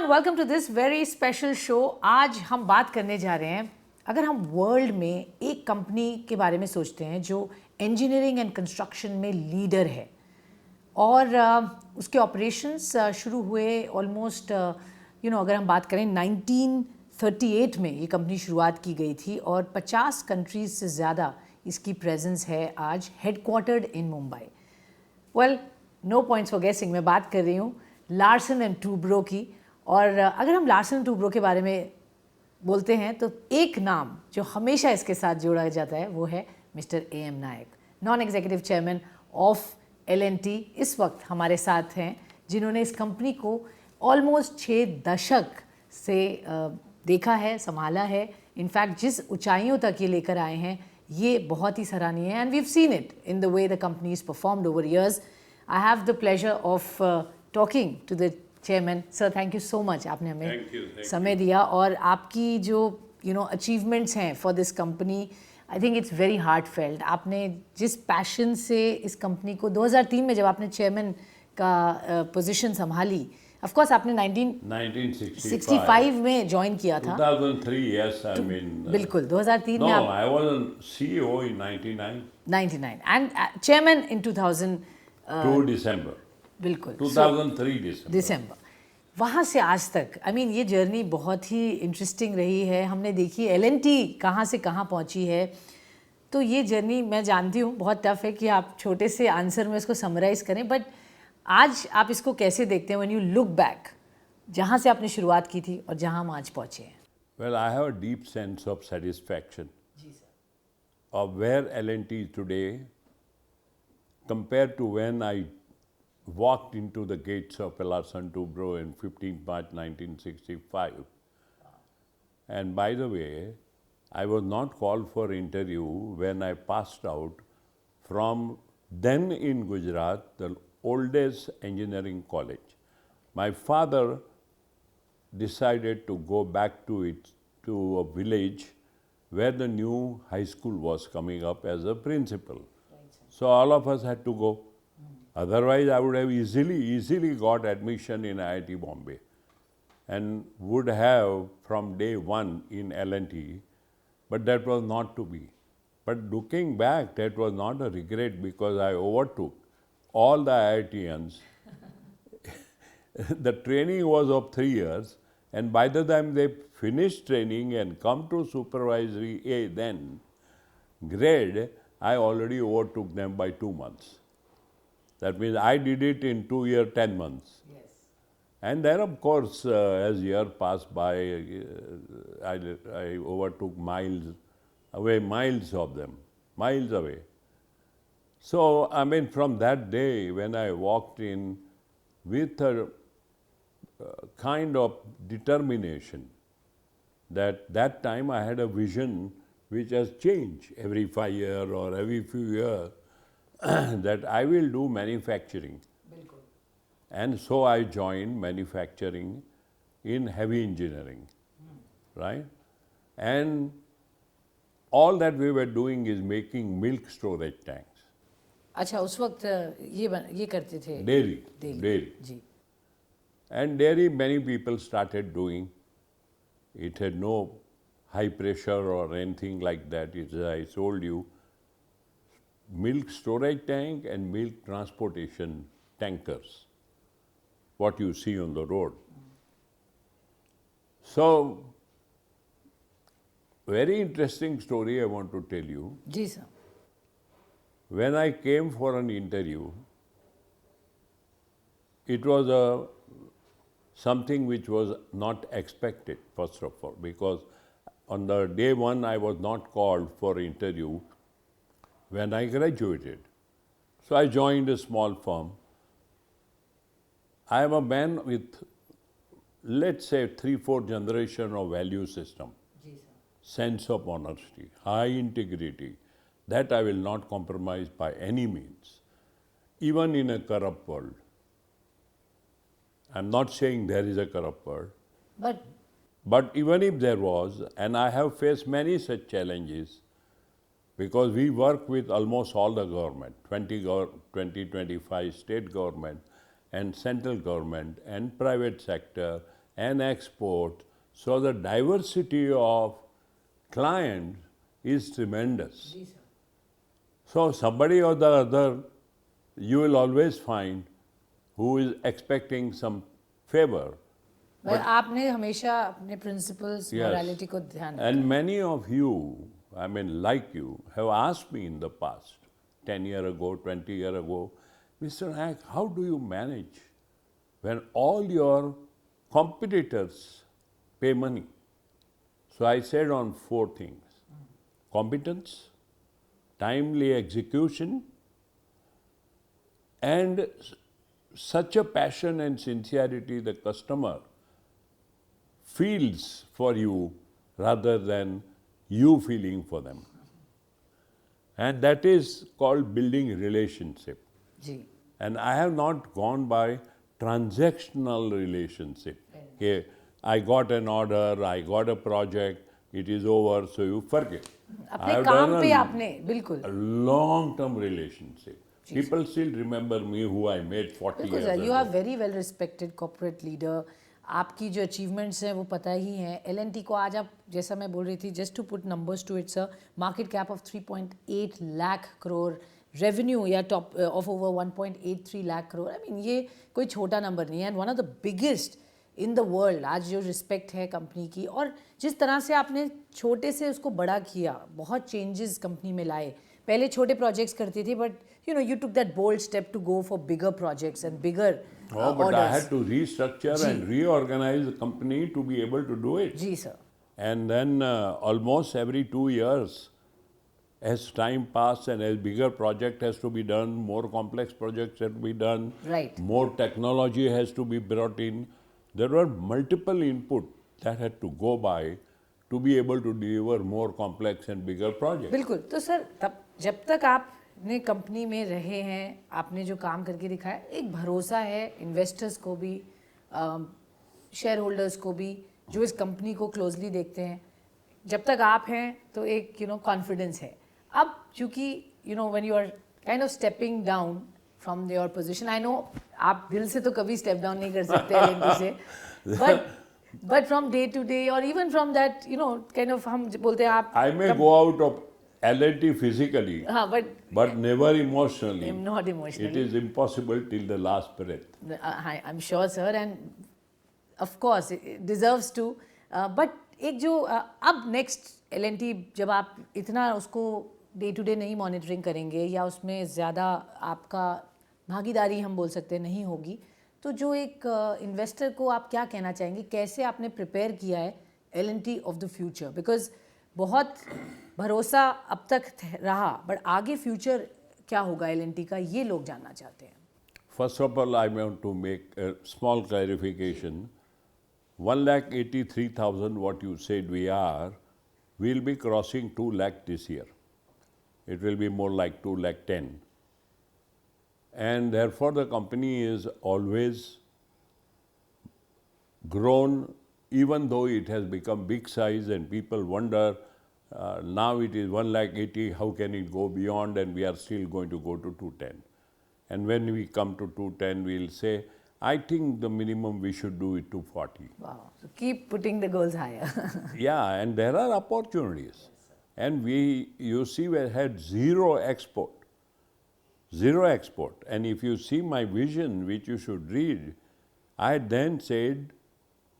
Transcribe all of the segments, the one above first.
everyone, welcome to this very special show. आज हम बात करने जा रहे हैं, अगर हम वर्ल्ड में एक कंपनी के बारे में सोचते हैं जो इंजीनियरिंग एंड कंस्ट्रक्शन में लीडर है और उसके ऑपरेशंस शुरू हुए ऑलमोस्ट अगर हम बात करें 1938 में ये कंपनी शुरुआत की गई थी और 50 कंट्रीज से ज़्यादा इसकी प्रेजेंस है आज, headquartered in Mumbai. Well, no points for guessing. मैं बात कर रही हूँ लार्सन एंड टूब्रो की. और अगर हम लार्सन एंड टूब्रो के बारे में बोलते हैं तो एक नाम जो हमेशा इसके साथ जोड़ा जाता है वो है mister A.M Naik, non executive chairman of L&T. इस वक्त हमारे साथ हैं जिन्होंने इस कंपनी को ऑलमोस्ट 6 दशक से देखा है, संभाला है. इनफैक्ट जिस ऊंचाइयों तक ये लेकर आए हैं ये बहुत ही सराहनीय है. And we have seen it in the way the company is performed over years. I have the pleasure of talking to the chairman. Sir, thank you so much, आपने हमें समय दिया और आपकी जो अचीवमेंट्स हैं for this company, I think it's very heartfelt. आपने जिस पैशन से इस कंपनी को 2003 में जब आपने चेयरमैन का पोजीशन संभाली, ऑफ कोर्स आपने 1965 में ज्वाइन किया था. 2003, yes, I mean. बिल्कुल, 2003 में No, आप. I was CEO in 99. and chairman in 2000. 2 December. बिल्कुल 2003 दिसंबर. वहाँ से आज तक ये जर्नी बहुत ही इंटरेस्टिंग रही है. हमने देखी L&T कहाँ से कहाँ पहुँची है. तो ये जर्नी मैं जानती हूँ बहुत टफ है कि आप छोटे से आंसर में इसको समराइज़ करें, बट आज आप इसको कैसे देखते हैं व्हेन यू लुक बैक, जहाँ से आपने शुरुआत की थी और जहाँ हम आज पहुँचे हैं? Well, I have a deep sense of satisfaction जी sir. of where L&T is today compared to when I walked into the gates of Larsen Toubro in 15 March 1965. And by the way, I was not called for interview when I passed out from then in Gujarat, the oldest engineering college. My father decided to go back to a village where the new high school was coming up as a principal. So all of us had to go. Otherwise, I would have easily got admission in IIT Bombay and would have from day one in L&T, but that was not to be. But looking back, that was not a regret because I overtook all the IITians. The training was of 3 years, and by the time they finished training and come to supervisory then grade, I already overtook them by 2 months. That means I did it in 2 years, 10 months. Yes. And then, of course, as year passed by, I overtook miles of them, miles away. So, from that day, when I walked in with a kind of determination, that time I had a vision which has changed every 5 years or every few years, that I will do manufacturing. बिल्कुल. And so I joined manufacturing in heavy engineering, right? And all that we were doing is making milk storage tanks. अच्छा, उस वक्त ये करते थे. Dairy. जी. And dairy, many people started doing. It had no high pressure or anything like that. It's, I told you, milk storage tank and milk transportation tankers, what you see on the road. So, very interesting story I want to tell you. जी sir. When I came for an interview, it was something which was not expected, first of all, because on the day one I was not called for interview when I graduated. So I joined a small firm. I am a man with, let's say, 3-4 generation of value system, sense of honesty, high integrity. That I will not compromise by any means, even in a corrupt world. I'm not saying there is a corrupt world. But even if there was, and I have faced many such challenges, because we work with almost all the government, 25 state government and central government and private sector and export. So the diversity of clients is tremendous. So somebody or the other, you will always find who is expecting some favor. पर आपने हमेशा अपने principles morality को ध्यान रखा। And many of you, I mean like you, have asked me in the past, 10 years ago, 20 years ago, Mr. Naik, how do you manage when all your competitors pay money? So I said on 4 things: competence, timely execution, and such a passion and sincerity the customer feels for you rather than you feeling for them. And that is called building relationship. Ji And I have not gone by transactional relationship. Okay, I got an order, I got a project, it is over, so you forget. I अपने have काम done पे a आपने बिल्कुल long-term relationship. People still remember me who I made 40 बिल्कुल years sir, ago. You are very well respected corporate leader. आपकी जो achievements हैं वो पता ही हैं। एल को आज आप, जैसा मैं बोल रही थी, just to put numbers to its, market cap of 3.8 lakh crore, revenue या top of over 1.83 lakh crore. I mean ये कोई छोटा नंबर नहीं है, and one of the biggest in the world. आज जो रिस्पेक्ट है कंपनी की, और जिस तरह से आपने छोटे से उसको बड़ा किया, बहुत चेंजेस कंपनी में लाए। पहले छोटे प्रोजेक्ट्स करती थी, but you took that bold step to go for bigger projects and bigger But orders. I had to restructure and reorganize the company to be able to do it. जी sir. And then almost every 2 years, as time passed and as bigger project has to be done, more complex projects have to be done, Right. more technology has to be brought in. There were multiple input that had to go by to be able to deliver more complex and bigger projects. बिल्कुल। तो sir, तब जब तक आपने company में रहे हैं, आपने जो काम करके दिखाया, एक भरोसा है इन्वेस्टर्स को भी, शेयर होल्डर्स को भी, जो इस कंपनी को क्लोजली देखते हैं। जब तक आप हैं तो एक कॉन्फिडेंस है। अब चूँकि when you are kind of stepping down from your position, I know आप दिल से तो कभी स्टेप डाउन नहीं कर सकते एल से, but from day to day, or even from that, kind of, हम बोलते हैं आप, I may go out of L&T physically, हाँ, but never emotionally. not emotionally. It is impossible till the last breath. I'm sure, sir, and of course it deserves to. But एक जो अब next L&T, जब आप इतना उसको day to day नहीं monitoring करेंगे, या उसमें ज़्यादा आपका भागीदारी हम बोल सकते हैं नहीं होगी, तो जो एक इन्वेस्टर को आप क्या कहना चाहेंगे, कैसे आपने प्रिपेयर किया है L&T of the future? Because बहुत भरोसा अब तक रहा, बट आगे फ्यूचर क्या होगा L&T का, ये लोग जानना चाहते हैं। First of all, I want to make a small clarification. 1,83,000, what you said we are, will be crossing 2 lakh this year. It will be more like 2,10,000. And therefore, the company is always grown, even though it has become big size, and people wonder, now it is 1,80,000, how can it go beyond, and we are still going to go to 210. And when we come to 210, we'll say, I think the minimum we should do it to 40. Wow. So keep putting the goals higher. Yeah, and there are opportunities. And you see, we had zero export. Zero export. And if you see my vision, which you should read, I then said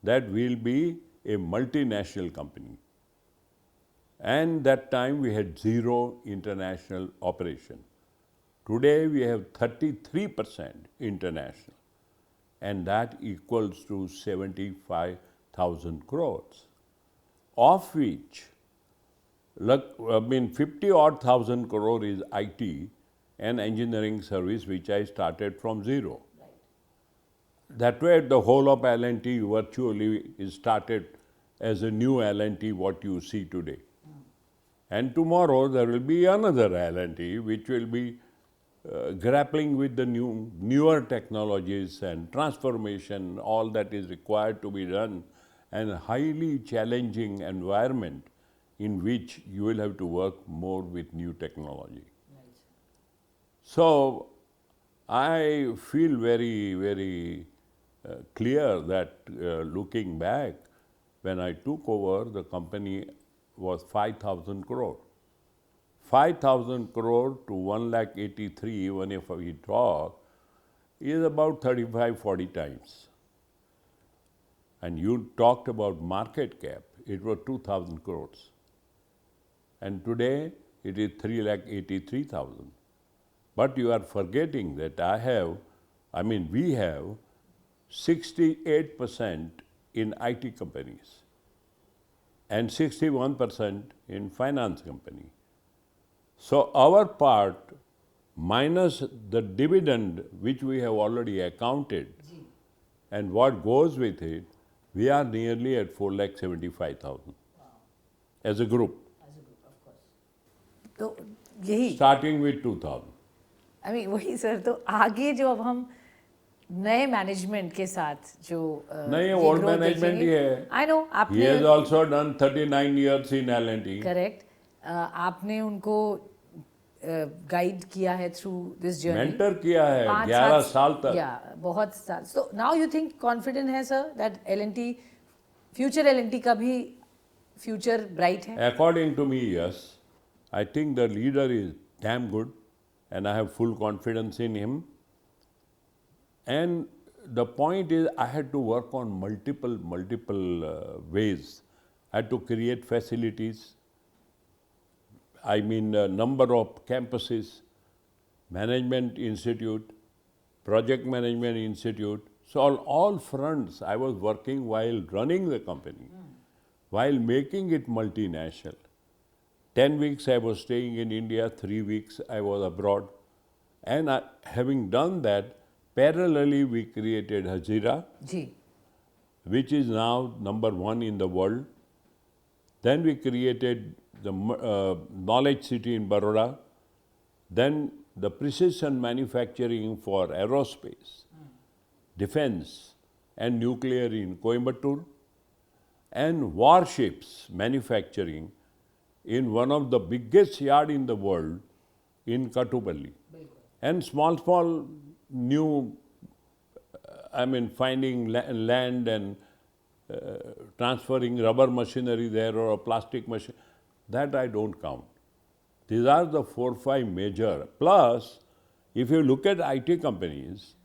that we'll be a multinational company. And that time we had zero international operation. Today we have 33% international, and that equals to 75,000 crores, of which 50 odd thousand crore is IT and engineering service, which I started from zero. Right. That way the whole of L&T virtually is started as a new L&T, what you see today. And tomorrow there will be another L&T which will be grappling with the newer technologies and transformation, all that is required to be done, and a highly challenging environment in which you will have to work more with new technology. Right. So I feel very, very clear that looking back, when I took over, the company was 5,000 crore. 5,000 crore to 1,83,000, even if we draw, is about 35-40 times. And you talked about market cap, it was 2,000 crores. And today it is 3,83,000. But you are forgetting that we have 68% in IT companies and 61% in finance company. So our part minus the dividend which we have already accounted and what goes with it, we are nearly at 4,75,000 as a group. तो यही Starting with 2,000. वही sir, तो आगे जो अब हम नए management के साथ जो नहीं, ओल्ड मैनेजमेंट ही है. आई नो He आपने has also done 39 years in L&T. Correct, आपने उनको गाइड किया है थ्रू दिस जर्नी, मेंटर किया है 11 साल तक. या बहुत साल. So now you think confident है sir that L&T, future L&T का भी फ्यूचर ब्राइट है? According to me, yes. I think the leader is damn good and I have full confidence in him. And the point is, I had to work on multiple ways. I had to create facilities. I mean, number of campuses, management institute, project management institute. So on all fronts, I was working while running the company, while making it multinational. 10 weeks I was staying in India, 3 weeks I was abroad. And having done that, parallelly we created Hazira, which is now #1 in the world. Then we created the Knowledge City in Baroda. Then the precision manufacturing for aerospace, defense and nuclear in Coimbatore, and warships manufacturing in one of the biggest yard in the world in Katupalli. And small new, finding land and transferring rubber machinery there or a plastic machine, that I don't count. These are the 4-5 major. Plus, if you look at IT companies,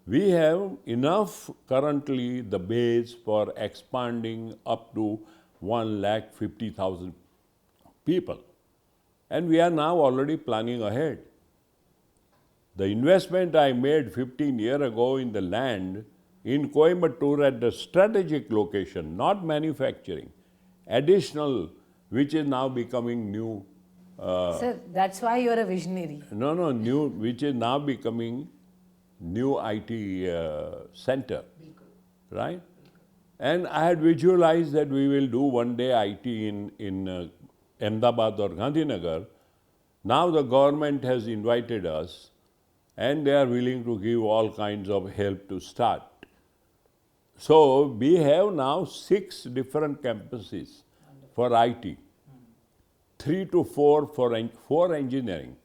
we have enough currently the base for expanding up to 1,50,000 people. And we are now already planning ahead. The investment I made 15 years ago in the land in Coimbatore at the strategic location, not manufacturing, additional, which is now becoming new. Sir, that's why you are a visionary. New, which is now becoming new IT center, right? And I had visualized that we will do one day IT in Ahmedabad or Gandhinagar. Now the government has invited us and they are willing to give all kinds of help to start. So we have now 6 different campuses for IT, 3 to 4 for engineering.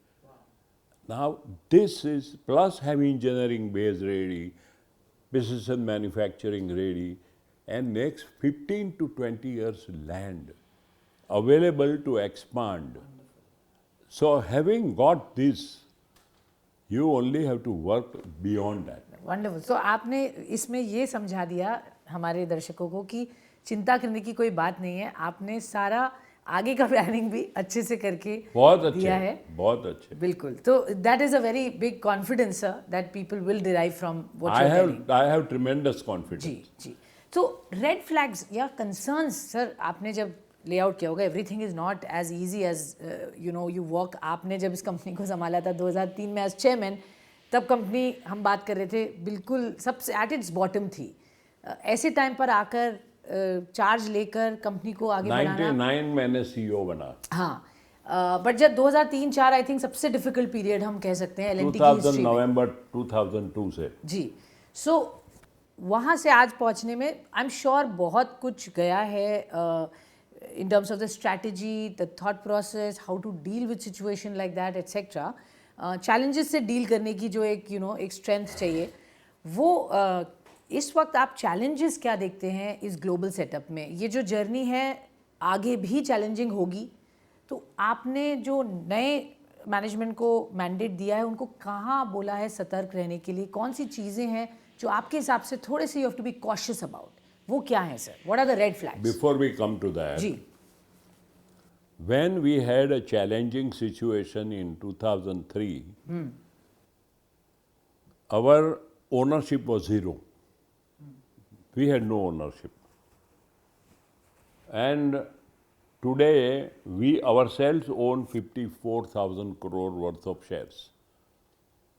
Now this is plus having engineering base ready, precision manufacturing ready, and next 15 to 20 years land available to expand. So having got this, you only have to work beyond that. Wonderful. So आपने इसमें ये समझा दिया हमारे दर्शकों को कि चिंता करने की कोई बात नहीं है. आपने सारा आगे का प्लानिंग भी अच्छे से करके दिया है. बहुत अच्छे. बिल्कुल. तो that is a very big confidence, sir, that people will derive from what you are telling. I have tremendous confidence. जी. तो red flags या concerns, सर, आपने जब लेआउट किया होगा, everything is not as easy as you work. आपने जब इस company को संभाला था 2003 में एज चेयरमैन, तब कंपनी हम बात कर रहे थे बिल्कुल सबसे एट इट्स बॉटम थी. ऐसे टाइम पर आकर चार्ज लेकर कंपनी को आगे बढ़ाना. 99 मैंने CEO बना. हाँ, बट जब 2003-04 आई थिंक सबसे डिफिकल्ट पीरियड हम कह सकते हैं L&T की हिस्ट्री में. नवंबर 2002 से. जी. सो वहाँ से आज पहुँचने में आई एम श्योर बहुत कुछ गया है in terms of the strategy, the thought process, how to deal with situation like that, etc. Challenges से deal करने की जो एक एक strength चाहिए, वो इस वक्त आप चैलेंजेस क्या देखते हैं इस ग्लोबल सेटअप में? ये जो जर्नी है आगे भी चैलेंजिंग होगी, तो आपने जो नए मैनेजमेंट को मैंडेट दिया है उनको कहाँ बोला है सतर्क रहने के लिए? कौन सी चीज़ें हैं जो आपके हिसाब से थोड़े से you have to be cautious about? वो क्या है sir? What are the red flags? Before we come to that, जी, when we had a challenging situation in 2003, our ownership was zero. We had no ownership. And today, we ourselves own 54,000 crore worth of shares.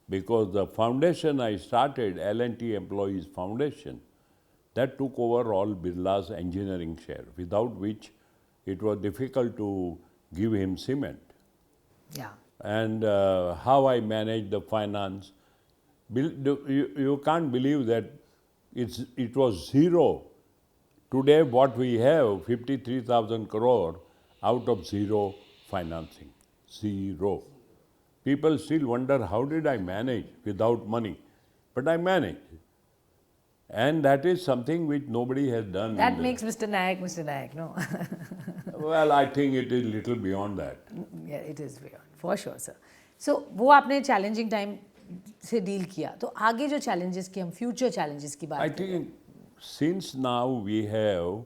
Because the foundation I started, L&T Employees Foundation, that took over all Birla's engineering share, without which it was difficult to give him cement. या And how I manage the finance. You can't believe that it was zero. Today what we have, 53,000 crore out of zero financing. Zero. People still wonder how did I manage without money. But I managed. And that is something which nobody has done. That makes mister Naik, no? Well, I think it is little beyond that. It is beyond for sure sir. So वो आपने challenging time से deal किया, तो आगे जो challenges की हम future challenges की I बात करें. think since now we have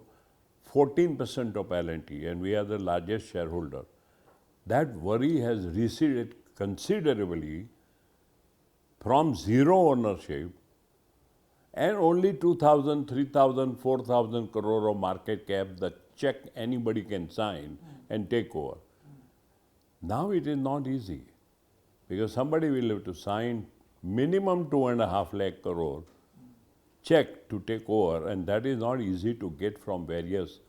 14% of L&T and we are the largest shareholder, that worry has receded considerably from zero ownership and only 2,000, 3,000, 4,000 crore of market cap, the check anybody can sign and take over. Now it is not easy because somebody will have to sign minimum 2.5 lakh crore check to take over, and that is not easy to get from various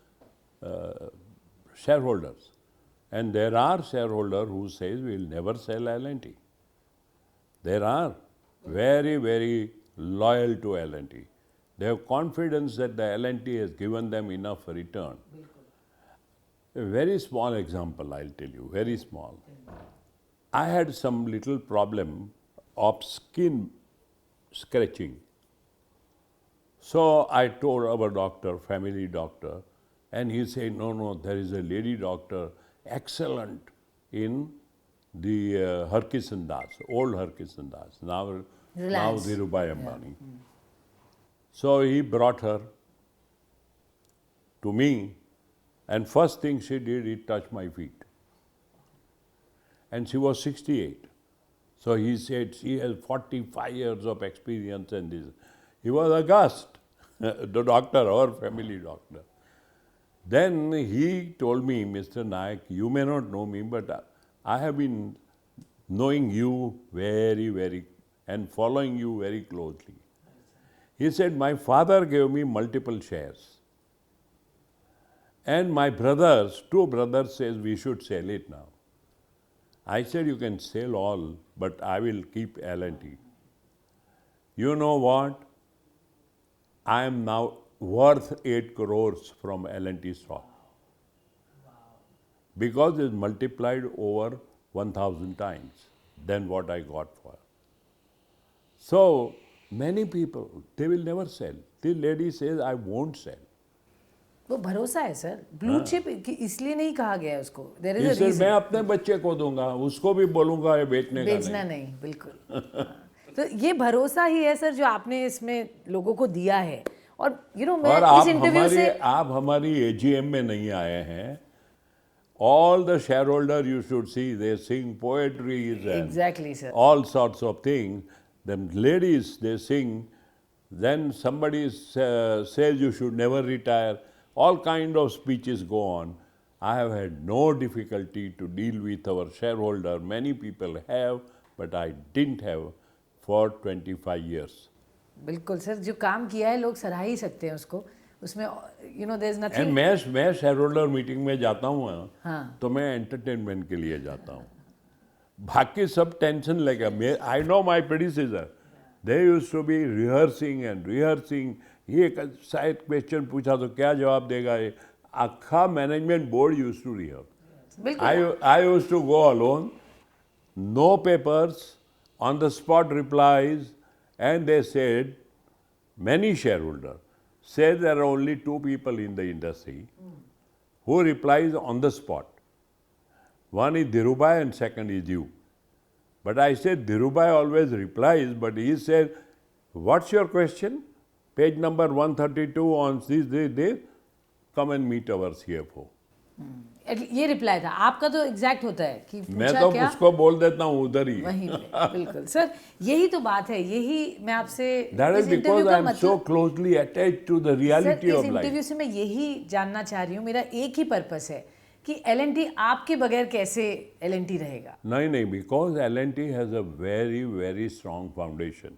shareholders. And there are shareholders who says we will never sell L&T. There are very, very loyal to L&T. They have confidence that the L&T has given them enough return. A very small example I'll tell you, very small. I had some little problem of skin scratching. So I told our doctor, family doctor, and he said, no, there is a lady doctor, excellent in the Harkishan Das, old Harkishan Das, now Dhirubhai Ambani. So he brought her to me, and first thing she did, he touched my feet. And she was 68. So he said, she has 45 years of experience and this. He was aghast, the doctor, our family doctor. Then he told me, Mr. Naik, you may not know me, but I have been knowing you very, very, and following you very closely. He said, my father gave me multiple shares. And my brothers, two brothers says we should sell it now. I said, you can sell all, but I will keep L&T. You know what? I am now worth 8 crores from L&T stock. Because it's multiplied over 1,000 times than what I got for. So many people, they will never sell. This lady says, I won't sell. वो भरोसा है sir. Blue chip इसलिए नहीं कहा गया है उसको. There is a इसलिए रीजन. मैं अपने बच्चे को दूंगा, उसको भी बोलूंगा ये बेचने का बेचना नहीं, बिल्कुल. तो ये भरोसा ही है सर जो आपने इसमें लोगों को दिया है. और यू नो मैं इस इंटरव्यू से आप हमारी एजीएम में नहीं आए हैं. All the shareholder you should see, they sing poetries and Exactly, sir. all sorts of things. Them ladies, they sing. Then somebody says you should never retire. All kind of speeches go on. I have had no difficulty to deal with our shareholder. Many people have, but I didn't have for 25 years. बिल्कुल sir, जो काम किया है लोग सराह ही सकते हैं उसको. उसमें you know there is nothing. मैं शेयरहोल्डर मीटिंग में जाता हूँ. हाँ. तो मैं एंटरटेनमेंट के लिए जाता हूँ. बाकी सब टेंशन लेगा. I know my predecessor, they used to be rehearsing and rehearsing. ये शायद क्वेश्चन पूछा तो क्या जवाब देगा. ये आखा management board used to rehearse. I used to go alone, no papers, on the spot replies, and they said, many shareholders say there are only two people in the industry who replies on the spot. One is Dhirubhai and second is you. But I said Dhirubhai always replies, but he said, what's your question? Page number 132 on this, come and meet our CFO. ये reply था आपका, तो exact होता है कि मैं तो उसको बोल देता हूँ उधर ही. वहीं पे बिल्कुल सर, यही तो बात है. यही मैं आपसे That is because I am so closely attached to the reality of life. इस इंटरव्यू से मैं यही जानना चाह रही हूँ, मेरा एक ही पर्पस है कि L&T आपके बगैर कैसे L&T रहेगा. नहीं, because L&T has a very, very strong foundation.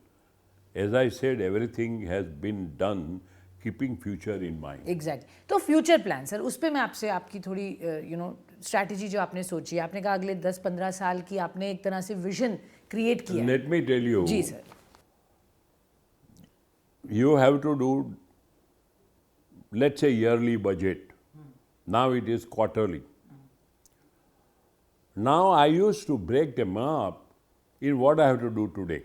As I said, everything has been done keeping future in mind. Exactly. तो फ्यूचर प्लान सर, उस पर मैं आपसे आपकी थोड़ी स्ट्रैटेजी जो आपने सोची, आपने कहा अगले 10-15 साल की आपने एक तरह से विजन क्रिएट किया. Let me tell you. जी sir. You have to do, let's say, yearly budget. Now it is quarterly. Now I used to break them up in what I have to do today.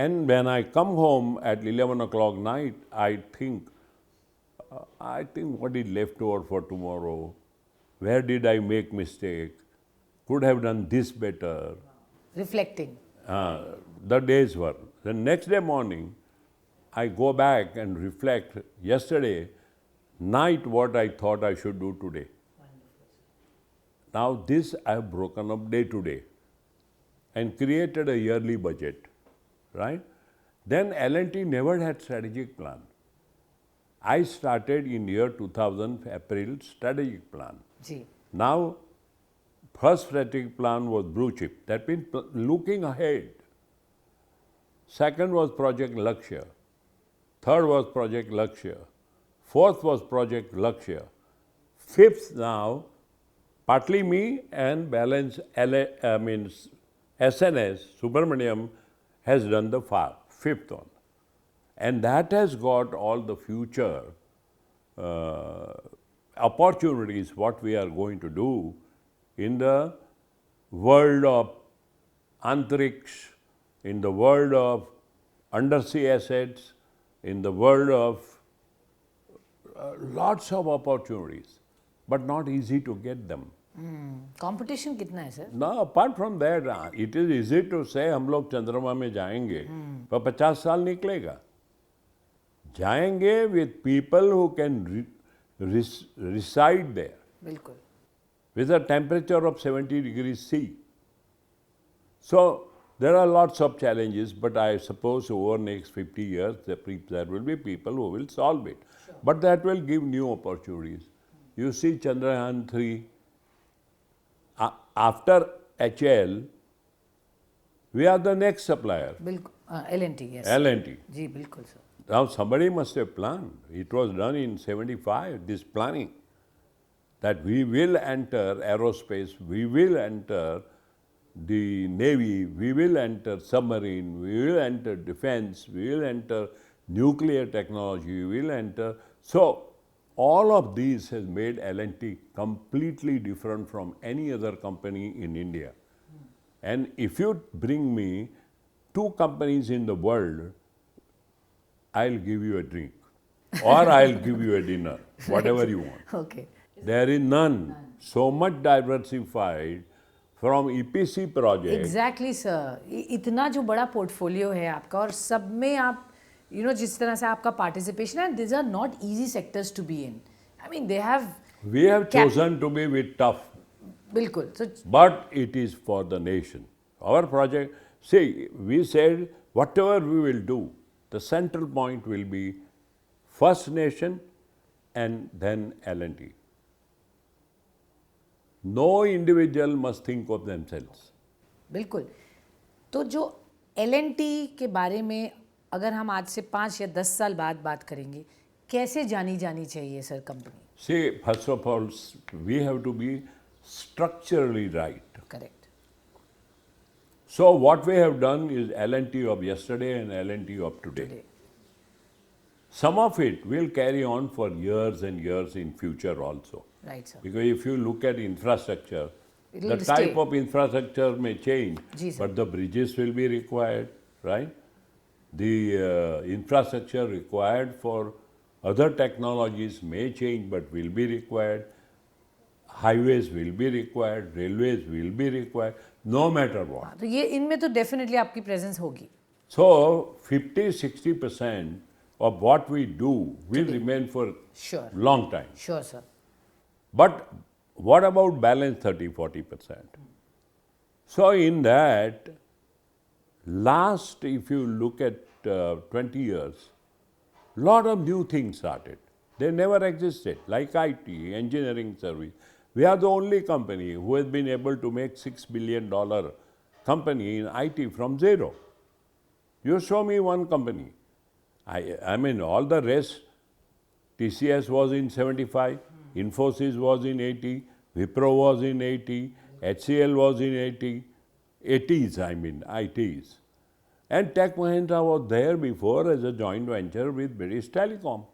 And when I come home at 11 o'clock night, I think what is left over for tomorrow? Where did I make mistake? Could have done this better. Reflecting. The day's work. The next day morning, I go back and reflect yesterday night what I thought I should do today. Now this I have broken up day to day and created a yearly budget. Right? Then L&T never had strategic plan. I started in year 2000 April strategic plan. जी. Now, first strategic plan was blue chip. That means looking ahead. Second was Project Lakshya. Third was Project Lakshya. Fourth was Project Lakshya. Fifth now, partly me and balance SNS, Subramaniam, has done the fifth one. And that has got all the future opportunities, what we are going to do in the world of Antariksh, in the world of undersea assets, in the world of lots of opportunities, but not easy to get them. Competition कितना है sir? No, apart from that, it is easy to say हम लोग चंद्रमा में जाएंगे, पर 50 साल निकलेगा. जाएंगे with people who can reside there. बिल्कुल. With a temperature of 70 degrees C. So there are lots of challenges, but I suppose over next 50 years there will be people who will solve it. Sure. But that will give new opportunities. You see Chandrayaan 3. After HL, we are the next supplier. L&T, yes. L&T. जी बिल्कुल sir. Now somebody must have planned. It was done in 75, this planning, that we will enter aerospace, we will enter the Navy, we will enter submarine, we will enter defense, we will enter nuclear technology, we will enter. So all of these has made L&T completely different from any other company in India. And if you bring me two companies in the world, I'll give you a drink or I'll give you a dinner, whatever you want. Okay. There is none so much diversified from EPC project. Exactly sir. इतना जो बड़ा portfolio है आपका और सब में आप जिस तरह से आपका participation, and these are not easy sectors to be in. I mean they have. We have chosen to be with tough. बिल्कुल. So, but it is for the nation. Our project, see, we said whatever we will do, the central point will be first nation and then L&T. No individual must think of themselves. बिल्कुल. तो जो L&T के बारे में अगर हम आज से 5 या 10 साल बाद बात करेंगे, कैसे जानी चाहिए sir company? See, first of all, we have to be structurally right. Correct. So what we have done is L&T of yesterday and L&T of today. Some of it will carry on for years and years in future also. Right, sir. Because if you look at infrastructure, It'll the stay. type of infrastructure may change, Ji, sir. but the bridges will be required, right? The infrastructure required for other technologies may change but will be required. Highways will be required, railways will be required, no matter what. तो ये इनमें तो definitely आपकी presence होगी. So 50-60% of what we do will remain for Sure. long time. Sure, sir. But what about balance 30-40%? So in that, last, if you look at 20 years, lot of new things started. They never existed, like IT, engineering service. We are the only company who has been able to make $6 billion company in IT from zero. You show me one company. I mean, all the rest, TCS was in 75, Infosys was in 80, Wipro was in 80, HCL was in 80, 80s, I mean, ITs. And Tech Mahindra was there before as a joint venture with British Telecom.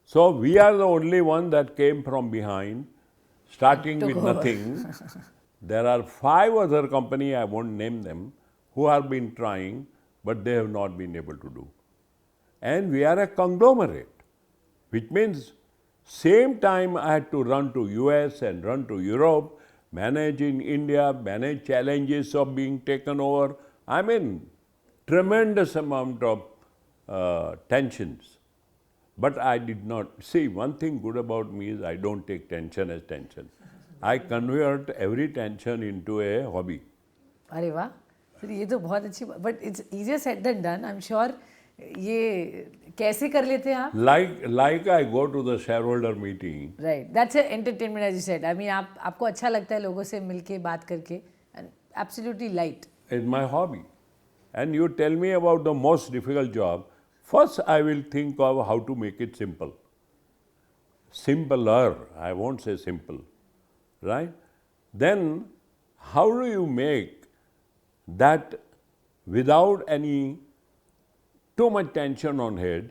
So we are the only one that came from behind, starting with nothing. There are 5 other companies, I won't name them, who have been trying, but they have not been able to do. And we are a conglomerate, which means same time I had to run to US and run to Europe, manage in India, manage challenges of being taken over. I mean, tremendous amount of tensions. But I did not, see, one thing good about me is I don't take tension as tension. I convert every tension into a hobby. अरे वाह, फिर ये तो बहुत अच्छी, but it's easier said than done. I am sure. ये कैसे कर लेते हैं आप? Like I go to the shareholder meeting. Right, that's an entertainment as you said. I mean, आपको अच्छा लगता है लोगों से मिलके बात करके, and absolutely light. It's my hobby. And you tell me about the most difficult job, first I will think of how to make it simple. Simpler, I won't say simple, right? Then how do you make that without any too much tension on head?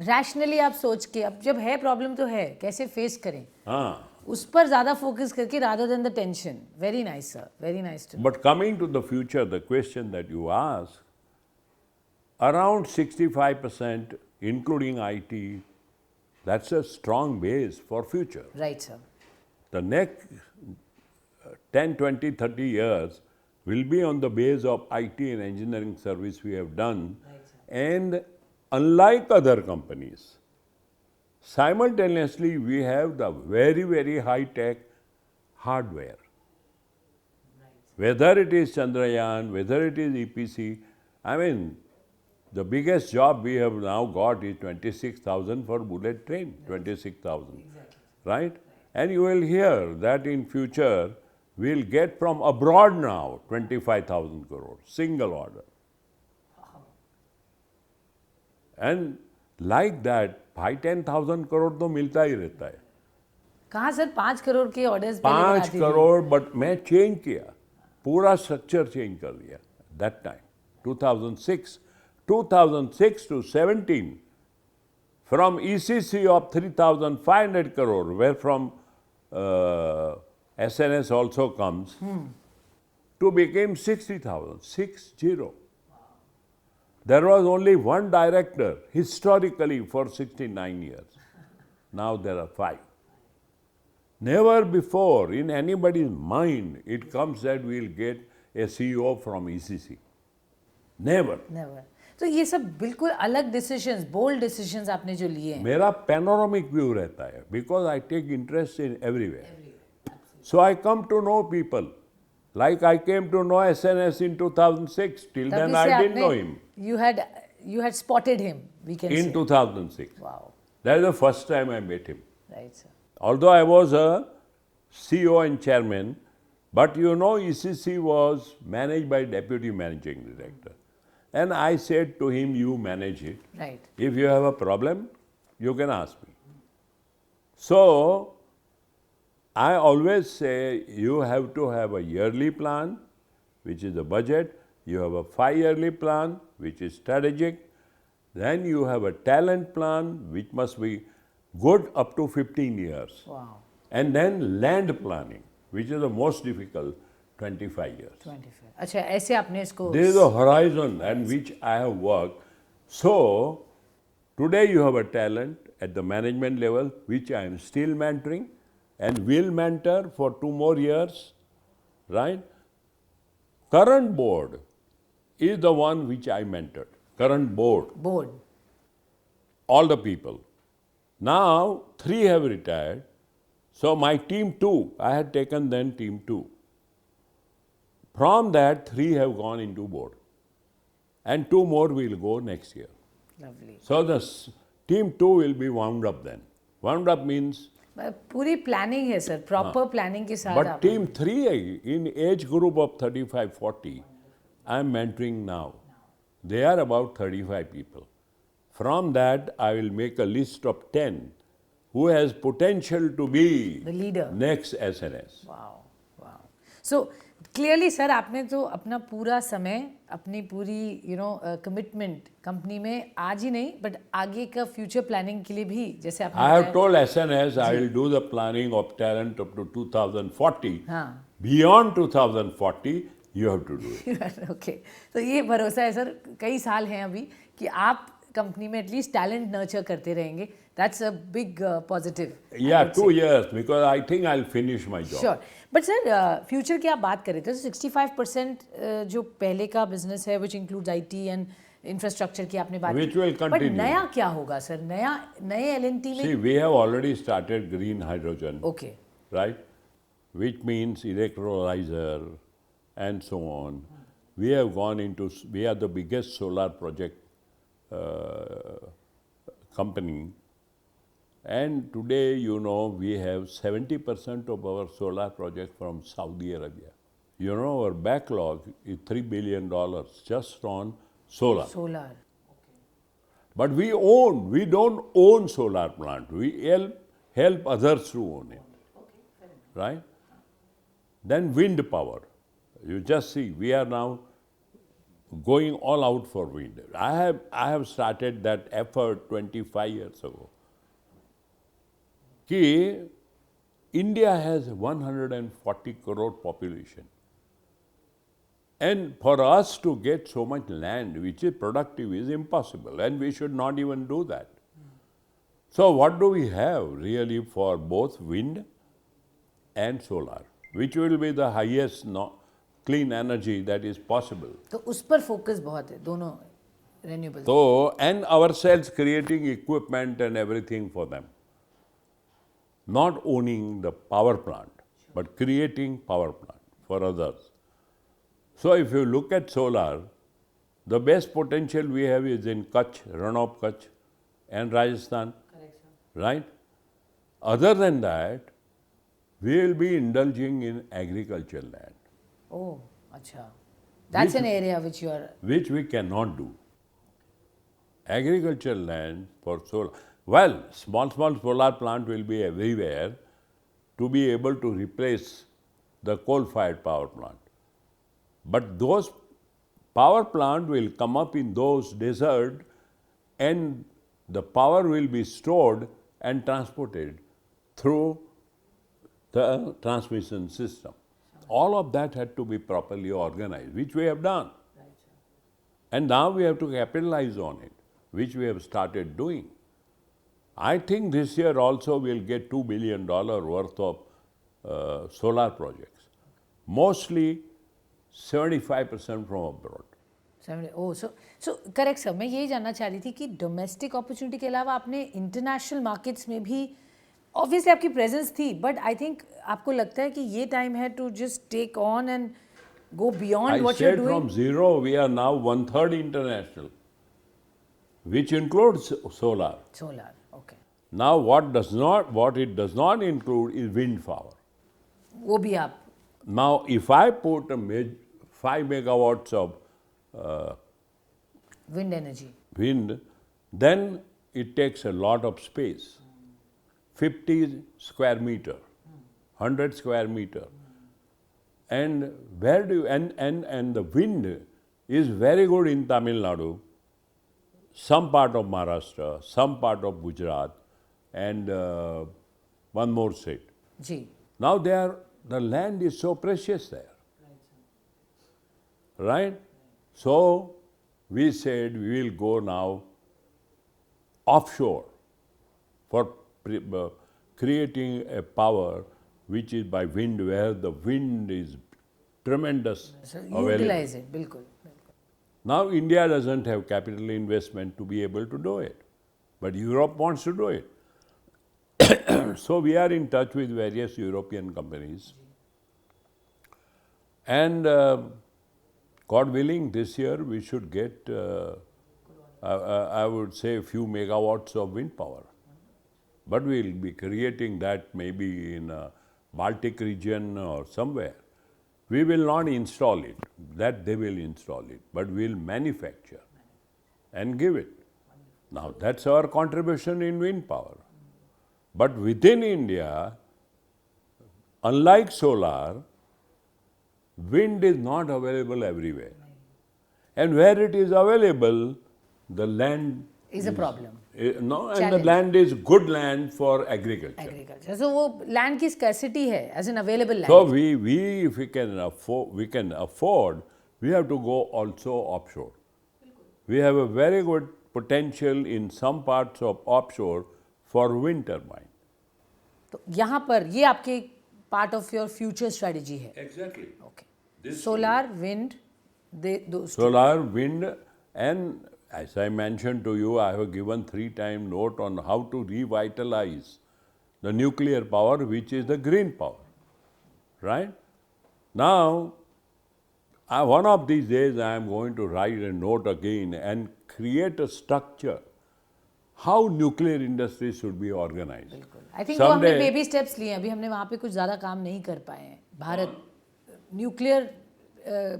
Rationally आप सोच के, अब जब है problem तो है, कैसे face करें, हाँ. उस पर ज़्यादा फोकस करके rather than the tension. Very nice, sir. Very nice to know. But coming to the future, the question that you asked, around 65%, including IT, that's a strong base for future. Right, sir. The next 10, 20, 30 years will be on the base of IT and engineering service we have done. Right, sir. And unlike other companies, simultaneously we have the very, very high-tech hardware. Right. Whether it is Chandrayaan, whether it is EPC, I mean, the biggest job we have now got is 26,000 for bullet train, 26,000, Exactly. right? And you will hear that in future, we'll get from abroad now 25,000 crores, single order. Wow. And like that, 5-10,000 crore तो मिलता ही रहता है. कहाँ sir 5 crore के orders 5 crore, but मैं change किया, पूरा structure change कर दिया. That time, 2006 to 17, from ECC of 3,500 crore, where from SNS also comes, to became 60,000, 60. There was only one director historically for 69 years. Now there are 5. Never before in anybody's mind it comes that we'll get a CEO from ECC. Never. Never. तो ये सब बिल्कुल अलग decisions, bold decisions आपने जो लिए हैं. मेरा panoramic view रहता है because I take interest in everywhere. So I come to know people. Like I came to know SNS in 2006. Till then I didn't know him. You had spotted him, we can say. In 2006. Wow. That is the first time I met him. Right, sir. Although I was a CEO and chairman, but you know ECC was managed by deputy managing director. And I said to him, you manage it. Right. If you have a problem, you can ask me. So I always say you have to have a yearly plan, which is a budget. You have a 5-yearly plan, which is strategic. Then you have a talent plan, which must be good up to 15 years. Wow. And then land planning, which is the most difficult, 25 years. 25. अच्छा, ऐसे आपने इसको There is a horizon and which I have worked. So, today you have a talent at the management level which I am still mentoring and will mentor for 2 more years, right? Current board is the one which I mentored. Current board, board. all the people. Now, 3 have retired. So, my team 2, I had taken then team 2. From that, 3 have gone into board. And 2 more will go next year. Lovely. So, the team 2 will be wound up then. Wound up means, पूरी planning है sir, proper planning के साथ but आप team 3 in age group of 35-40, I am mentoring now. They are about 35 people. From that, I will make a list of 10 who has potential to be the leader. next SNS. Wow wow. So clearly sir, आपने तो अपना पूरा समय, अपनी पूरी commitment company में आज ही नहीं बट आगे का फ्यूचर प्लानिंग के लिए भी, जैसे आपने I have told SNS I will do the planning of talent up to 2040. हाँ. Beyond 2040, you have to do it. Okay. तो ये भरोसा है सर, कई साल हैं अभी कि आप कंपनी में एटलीस्ट टैलेंट नर्चर करते रहेंगे. That's a big positive. Yeah, 2 years because I think I'll finish my job. Sure. But sir, future की आप बात कर रहे थे, 65% जो पहले का बिजनेस है which includes IT and infrastructure की आपने बात Which will बट continue. नया क्या होगा सर? नए एलएनटी में? See, we have already started green hydrogen, okay. right? Which means electrolyzer and so on. We have gone into, we are the biggest solar project company. And today, we have 70% of our solar project from Saudi Arabia. Our backlog is $3 billion just on solar. Solar. But we don't own solar plant. We help others to own it. Right? Then wind power. You just see, we are now going all out for wind. I have started that effort 25 years ago. Ki India has 140 crore population. And for us to get so much land which is productive is impossible, and we should not even do that. So what do we have really for both wind and solar, which will be the highest clean energy that is possible. तो उस पर focus बहुत है, दोनों renewable. So, and ourselves creating equipment and everything for them. Not owning the power plant, but creating power plant for others. So if you look at solar, the best potential we have is in Kutch, Run of Kutch and Rajasthan. Correct, sir. Right? Other than that, we will be indulging in agricultural land. Oh, अच्छा. That's an area which you are. Which we cannot do. Agricultural land for solar. Well, small solar plant will be everywhere to be able to replace the coal-fired power plant. But those power plant will come up in those desert and the power will be stored and transported through the transmission system. All of that had to be properly organized, which we have done. Right, sir. And now we have to capitalize on it, which we have started doing. I think this year also we'll get $2 billion worth of solar projects. Mostly 75% from abroad. Oh, so correct sir. मैं यही जानना चाह रही थी कि domestic opportunity के अलावा आपने इंटरनेशनल मार्केट्स में भी ऑब्वियसली आपकी प्रेजेंस थी, बट आई थिंक आपको लगता है कि ये टाइम है to just take on and go beyond what you're doing? From zero, we are now 1/3 international, which includes solar. Solar, okay. Now, what it does not include is wind power. वो भी आप. Now, if I put 5 megawatts of wind energy. Wind, then it takes a lot of space. 50 square meter, 100 square meter. And where do you, and the wind is very good in Tamil Nadu, some part of Maharashtra, some part of Gujarat, and one more state. Ji. Now the land is so precious there. Right. right? So we said we will go now offshore for creating a power which is by wind, where the wind is tremendous So available. utilize it, बिल्कुल. Now India doesn't have capital investment to be able to do it, but Europe wants to do it. So we are in touch with various European companies, and God willing, this year we should get, I would say, a few megawatts of wind power. But we'll be creating that maybe in a Baltic region or somewhere. We will not install it, that they will install it, but we'll manufacture and give it. Now that's our contribution in wind power. But within India, unlike solar, wind is not available everywhere. And where it is available, the land Is a problem. No, and the Challenge. land is good land for agriculture. Agriculture. So वो land की scarcity है, as in available land. So we if we can afford, we have to go also offshore. We have a very good potential in some parts of offshore for wind turbine. तो यहाँ पर ये आपके part of your future strategy है. Exactly. Okay. Solar, wind, those two. Solar, wind, and as I mentioned to you, I have given 3-time note on how to revitalize the nuclear power, which is the green power, right? Now, one of these days I am going to write a note again and create a structure how nuclear industry should be organized. I think वो हमने baby steps लिए हैं. अभी हमने वहाँ पे कुछ ज़्यादा काम नहीं कर पाए हैं. भारत न्यूक्लियर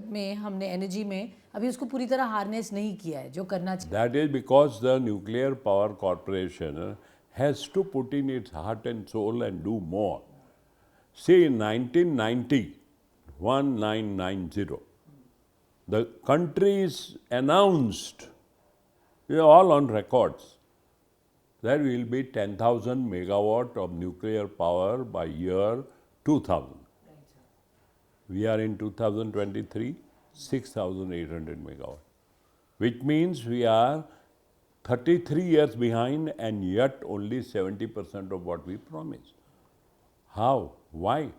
में हमने एनर्जी में अभी उसको पूरी तरह हार्नेस नहीं किया है जो करना चाहिए. That is because the Nuclear Power Corporation has to put in its heart and soul and do more. See, in 1990, the countries announced, all on records, that will be 10,000 megawatt of nuclear power by year 2000. We are in 2023, 6,800 megawatt, which means we are 33 years behind and yet only 70% of what we promised. How? Why?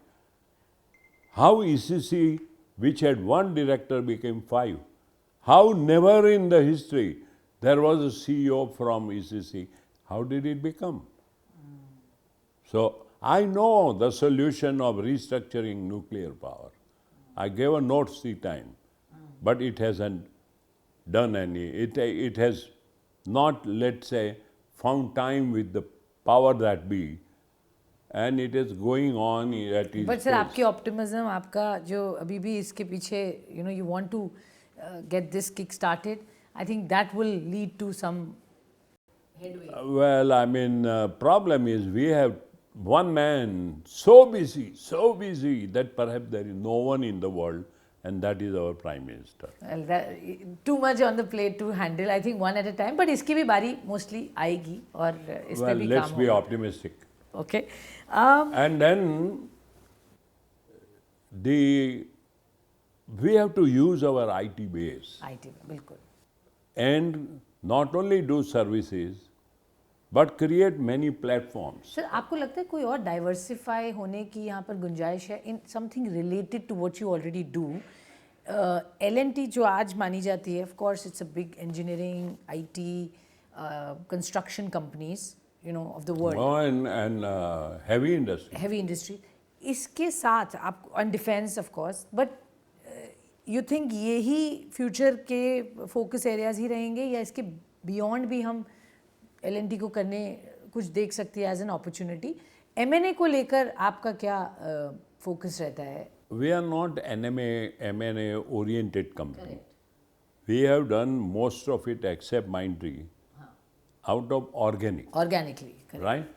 How ECC, which had one director, became 5? How never in the history there was a CEO from ECC? How did it become? So I know the solution of restructuring nuclear power. I gave a note 3 times, but it hasn't done any. It has not, let's say, found time with the power that be, and it is going on at its But sir, pace. आपकी optimism, आपका जो अभी भी इसके पीछे, you want to get this kick started. I think that will lead to some headway. Well, I mean, problem is we have one man so busy that perhaps there is no one in the world, and that is our Prime Minister. Well, too much on the plate to handle. I think one at a time. But इसकी भी बारी mostly आएगी और इस पे Well, भी let's काम be होगा. optimistic. Okay. And then we have to use our IT base IT बिल्कुल. and not only do services, but create many platforms. Sir आपको लगता है कोई और डाइवर्सिफाई होने की यहाँ पर गुंजाइश है in something related to what you already do? L&T जो आज मानी जाती है, of course it's a big engineering IT construction companies of the world. Oh, and heavy industry. Heavy industry इसके साथ आप on defence of course, but you think यही future के फोकस एरियाज ही रहेंगे या इसके बियॉन्ड भी हम L&T को करने कुछ देख सकती है एज एन अपॉर्चुनिटी? M&A को लेकर आपका क्या फोकस रहता है? We are not M&A oriented company. We have done most of it except Mindtree out of organic. Organically. Right?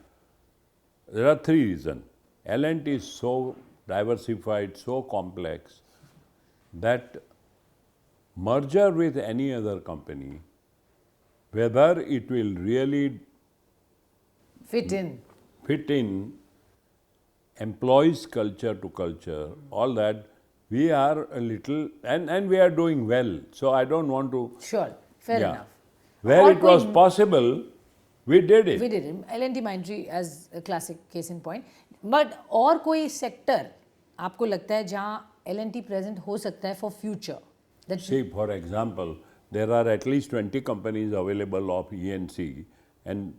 There are 3 reasons. L&T is so diversified, so complex that merger with any other company, whether it will really fit fit in employees' culture to culture, all that, we are a little, and we are doing well. So I don't want to. Sure, fair Yeah. enough. Where और it was कोई- possible, we did We it. did it. L&T Mindtree as a classic case in point. But और कोई sector आपको लगता है जहाँ L&T present हो सकता है for future? That See, for example, there are at least 20 companies available of ENC, and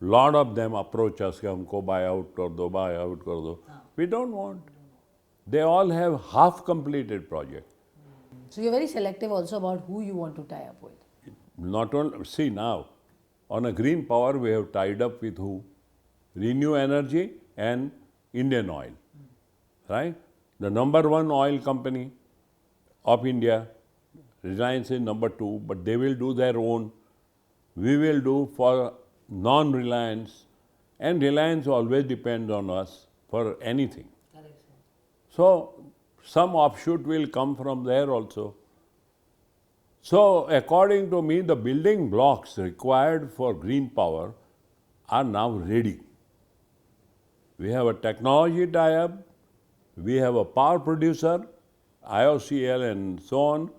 lot of them approach us कि हमको buy out कर दो. We don't want. They all have half completed project. so you're very selective also about who you want to tie up with. Not only, see now, on a green power we have tied up with who? Renew Energy and Indian Oil, right? The number one oil company of India, Reliance is number two, but they will do their own. We will do for non-Reliance, and Reliance always depends on us for anything. So some offshoot will come from there also. So according to me, the building blocks required for green power are now ready. We have a technology tie-up, we have a power producer, IOCL and so on,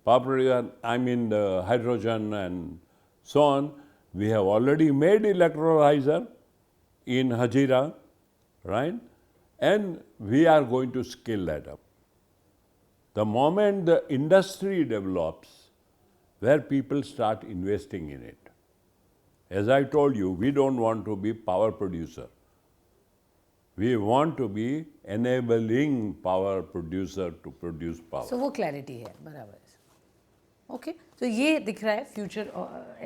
power producer, I mean the hydrogen and so on. We have already made electrolyzer in Hajira, right? And we are going to scale that up. The moment the industry develops, where people start investing in it. As I told you, we don't want to be power producer. We want to be enabling power producer to produce power. So वो clarity है, बराबर है. Okay, so ये दिख रहा है future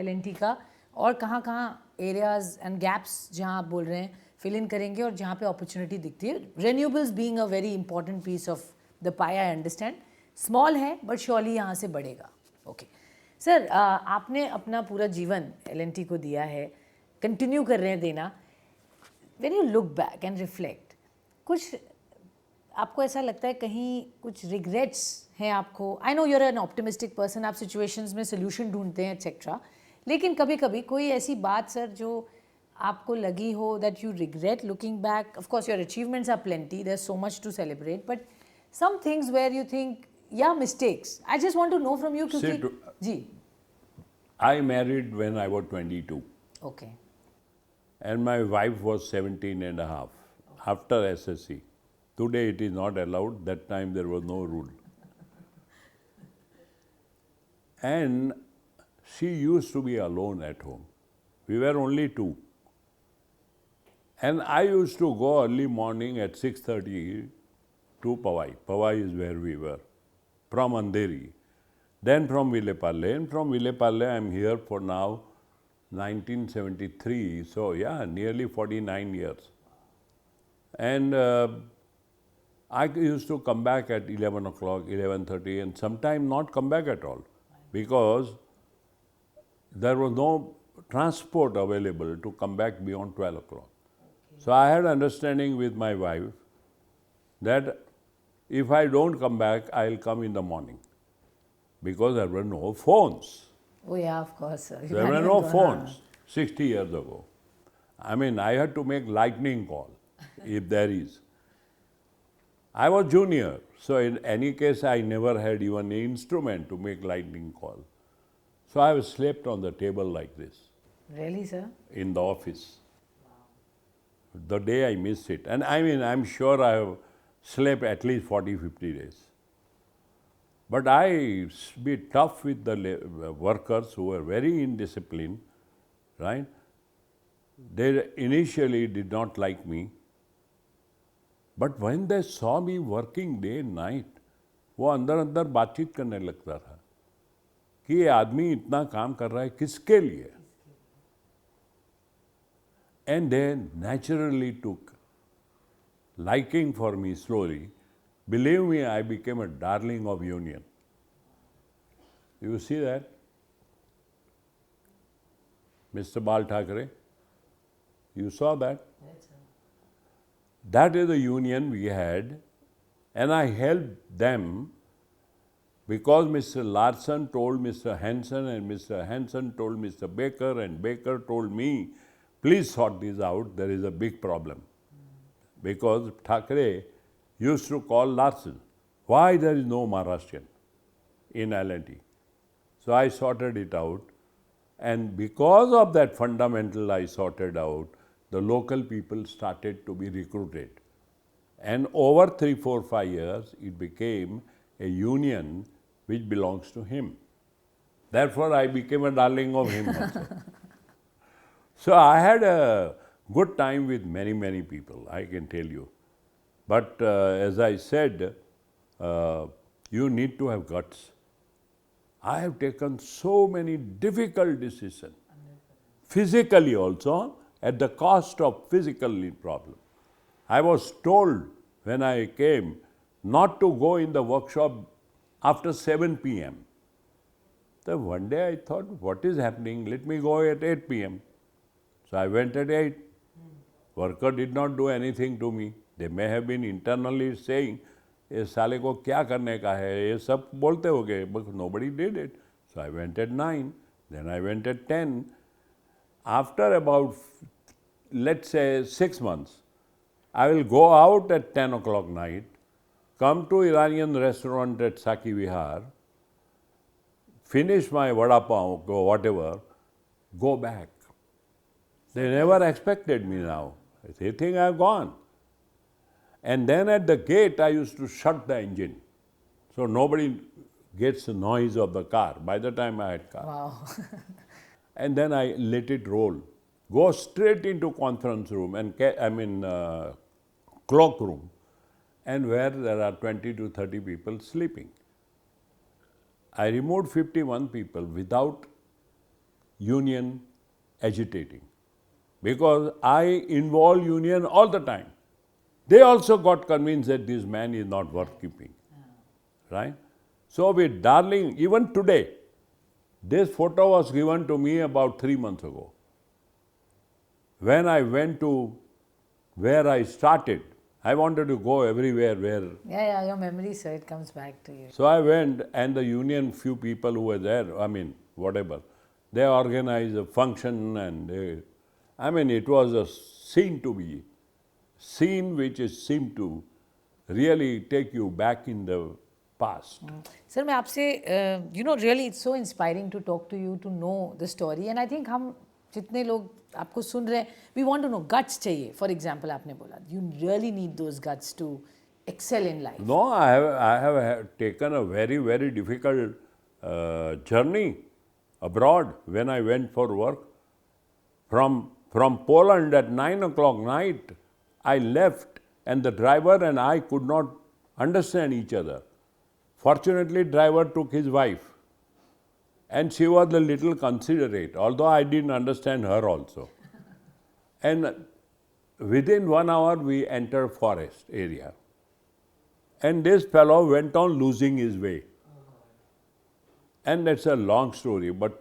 L&T का, और कहाँ areas and gaps जहाँ आप बोल रहे हैं fill in करेंगे और जहाँ पे opportunity दिखती है. Renewables being a very important piece of the pie, I understand. Small है but surely यहाँ से बढ़ेगा. Okay. सर आपने अपना पूरा जीवन L&T को दिया है, कंटिन्यू कर रहे हैं देना. When you look back and reflect, कुछ आपको ऐसा लगता है कहीं कुछ रिग्रेट्स हैं आपको? I know you're an optimistic person, आप सिचुएशंस में सोल्यूशन ढूंढते हैं एक्सेट्रा, लेकिन कभी कभी कोई ऐसी बात सर जो आपको लगी हो that you regret looking back? Of course your achievements are plenty, there is so much to celebrate, but some things where you think या mistakes. I just want to know from you क्योंकि जी I married when I was 22. Okay And my wife was 17 and a half after SSC. Today it is not allowed. That time there was no rule. And she used to be alone at home. We were only two. And I used to go early morning at 6:30 to Powai. Powai is where we were, from Andheri. Then from Vilepalle. And from Vilepalle I am here for now 1973. So yeah, nearly 49 years. And I used to come back at 11 o'clock, 11:30, and sometimes not come back at all because there was no transport available to come back beyond 12 o'clock. So I had understanding with my wife that if I don't come back, I'll come in the morning because there were no phones. Oh yeah, of course, sir. There were no phones 60 years ago. I mean, I had to make lightning call if there is. I was junior, so in any case, I never had even an instrument to make lightning call. So I was slept on the table like this Really, sir? in the office. The day I missed it. And I mean, I'm sure I have slept at least 40, 50 days. But I be tough with the workers who were very indisciplined, right? They initially did not like me. But when they saw me working day and night, वो अंदर अंदर बातचीत करने लगता था कि ये आदमी इतना काम कर रहा है किसके लिए? And they naturally took liking for me slowly. Believe me, I became a darling of union. You see that? Mr. Bal Thackeray, you saw that? That is the union we had, and I helped them because Mr. Larson told Mr. Hanson, and Mr. Hanson told Mr. Baker, and Baker told me, please sort this out, there is a big problem. Because Thackeray used to call Larson why there is no Maharashtrian in L&T. So I sorted it out, and because of that fundamental I sorted out, the local people started to be recruited. And over 3, 4, 5 years, it became a union which belongs to him. Therefore, I became a darling of him also. So I had a good time with many, many people, I can tell you. But as I said, you need to have guts. I have taken so many difficult decisions, physically also, at the cost of physical problem. I was told when I came not to go in the workshop after 7 p.m. So one day I thought, what is happening? Let me go at 8 p.m. So I went at 8. Worker did not do anything to me. They may have been internally saying, ये साले को क्या करने का है, ये सब बोलते होंगे, but nobody did it. So I went at 9, then I went at 10. After about, let's say, 6 months, I will go out at 10 o'clock night, come to Iranian restaurant at Saki Vihar, finish my vada pav, go whatever, go back. They never expected me now. They think I've gone. And then at the gate, I used to shut the engine, so nobody gets the noise of the car by the time I had car. Wow. And then I let it roll. Go straight into conference room and cloak room, and where there are 20 to 30 people sleeping. I removed 51 people without union agitating, because I involve union all the time. They also got convinced that this man is not worth keeping, right? So with Darling, even today, this photo was given to me about 3 months ago. When I went to where I started, I wanted to go everywhere where. Yeah, your memory, sir, it comes back to you. So I went, and the union, few people who were there, whatever, they organized a function, and it was a scene which seemed to really take you back in the past. Sir, मैं आपसे, really it's so inspiring to talk to you, to know the story, and I think हम जितने लोग आपको सुन रहे हैं, we want to know, guts चाहिए. For example, आपने बोला, you really need those guts to excel in life. No, I have taken a very, very difficult journey abroad when I went for work. From Poland at 9 o'clock night, I left, and the driver and I could not understand each other. Fortunately, driver took his wife, and she was a little considerate, although I didn't understand her also. And within 1 hour, we entered forest area. And this fellow went on losing his way. And that's a long story, but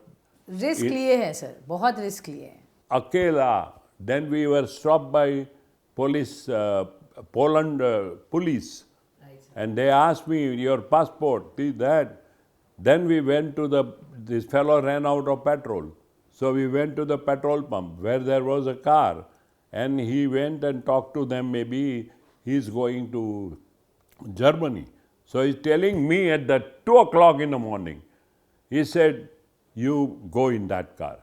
risk लिए हैं sir, बहुत risk लिए हैं. Akela, then we were stopped by police, Poland police, and they asked me, your passport, this, that. Then we went to this fellow ran out of petrol. So we went to the petrol pump where there was a car, and he went and talked to them, maybe he's going to Germany. So he's telling me at the 2 o'clock in the morning, he said, you go in that car.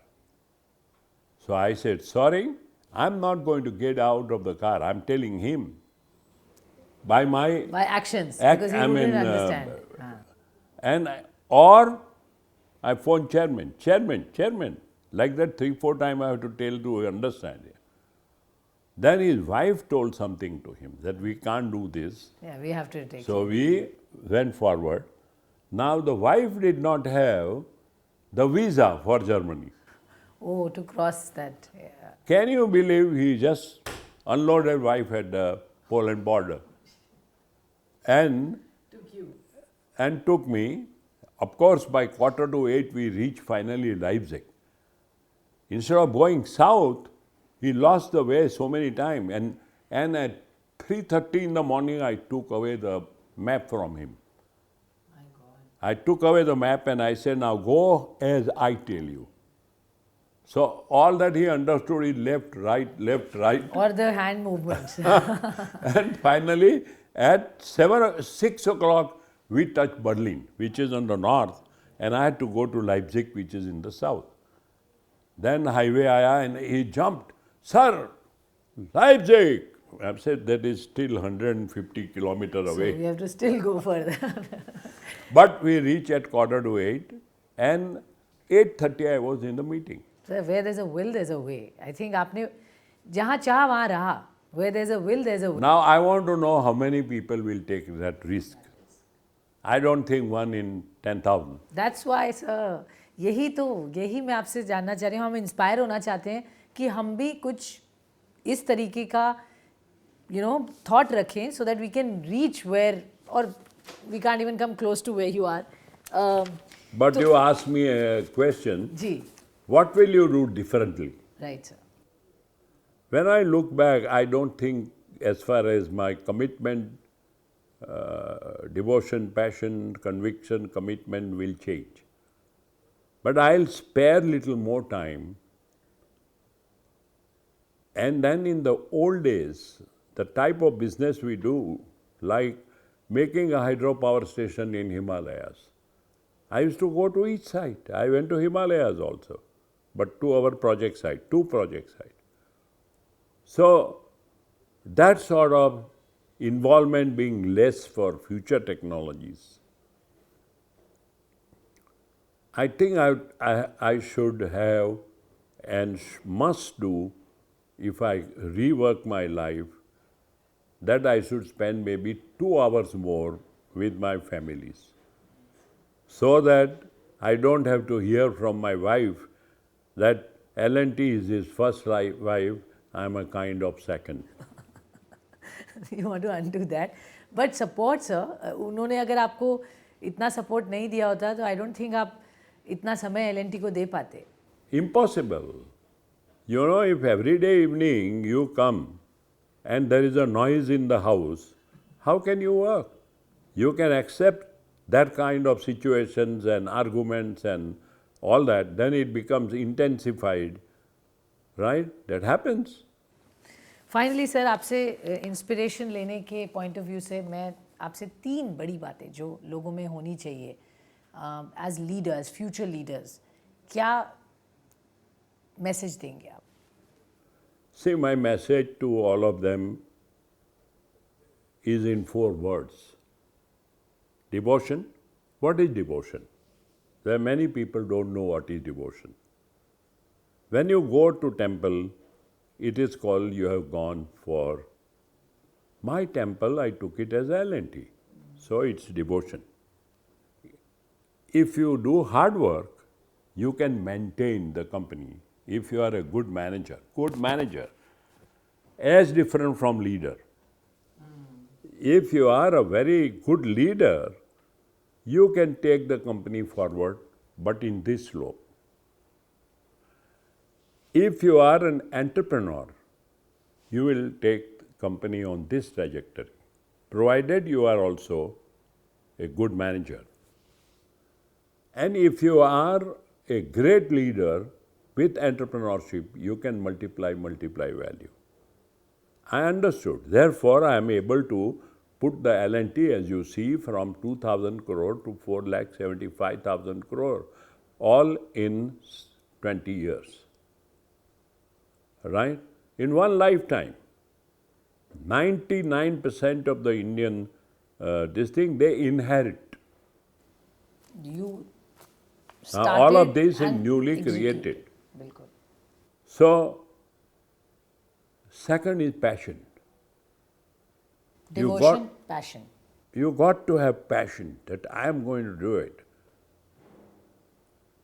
So I said, sorry, I'm not going to get out of the car. I'm telling him by actions, because he wouldn't understand. Or I phoned chairman, like that 3, 4 times I have to tell to understand it. Then his wife told something to him that we can't do this. Yeah, we have to take. So we went forward. Now the wife did not have the visa for Germany. Oh, to cross that. Yeah. Can you believe he just unloaded wife at the Poland border and took me. Of course, by 7:45 we reached finally Leipzig. Instead of going south, he lost the way so many times, and at 3:30 in the morning I took away the map from him. My God. I took away the map and I said, now go as I tell you. So all that he understood is left, right. Or the hand movements. And finally, At 6 o'clock, we touched Berlin, which is on the north, and I had to go to Leipzig, which is in the south. Then highway aaya and he jumped, "Sir, Leipzig!" I said, that is still 150 kilometers So away. we have to still go further. But we reached at 7:45 and 8:30 I was in the meeting. So where there's a will, there's a way. I think आपने जहाँ चाह वहाँ रहा. Where there's a will, there's a way. Now I want to know how many people will take that risk. I don't think 1 in 10,000. That's why sir, यही मैं आपसे जानना चाह रही हूँ. हम इंस्पायर होना चाहते हैं कि हम भी कुछ इस तरीके का thought रखें so that we can reach where, or we can't even come close to where you are. But you asked me a question. Ji. What will you do differently? Right, sir. When I look back, I don't think as far as my commitment, devotion, passion, conviction, commitment will change. But I'll spare little more time. And then in the old days, the type of business we do, like making a hydropower station in Himalayas, I used to go to each site. I went to Himalayas also, but to our project site, 2 project sites. So that sort of involvement being less for future technologies, I think I should have and must do, if I rework my life, that I should spend maybe 2 hours more with my families, so that I don't have to hear from my wife that L&T is his first wife, I am a kind of second. You want to undo that. But support, sir, उन्होंने अगर आपको इतना support नहीं दिया होता तो I don't think आप इतना समय L&T को दे पाते. Impossible. You know, if every day evening you come and there is a noise in the house, how can you work? You can accept that kind of situations and arguments and all that, then it becomes intensified, right? That happens. Finally sir, आपसे inspiration लेने के point of view से मैं आपसे 3 बड़ी बातें जो लोगों में होनी चाहिए एज लीडर्स, फ्यूचर लीडर्स, क्या मैसेज देंगे आप? See, my message to all of them is in 4 words. Devotion. What is devotion? There are many people don't know what is devotion. When you go to temple, it is called you have gone for my temple. I took it as L&T, so it's devotion. If you do hard work, you can maintain the company. If you are a good manager, as different from leader. If you are a very good leader, you can take the company forward, but in this slope. If you are an entrepreneur, you will take the company on this trajectory, provided you are also a good manager. And if you are a great leader with entrepreneurship, you can multiply value. I understood. Therefore, I am able to put the L&T, as you see, from 2,000 crore to 4,75,000 crore, all in 20 years. Right? In one lifetime. 99% of the Indian, they inherit. You All of this is newly created. बिल्कुल. So, second is passion. Devotion, passion. You got to have passion that I am going to do it.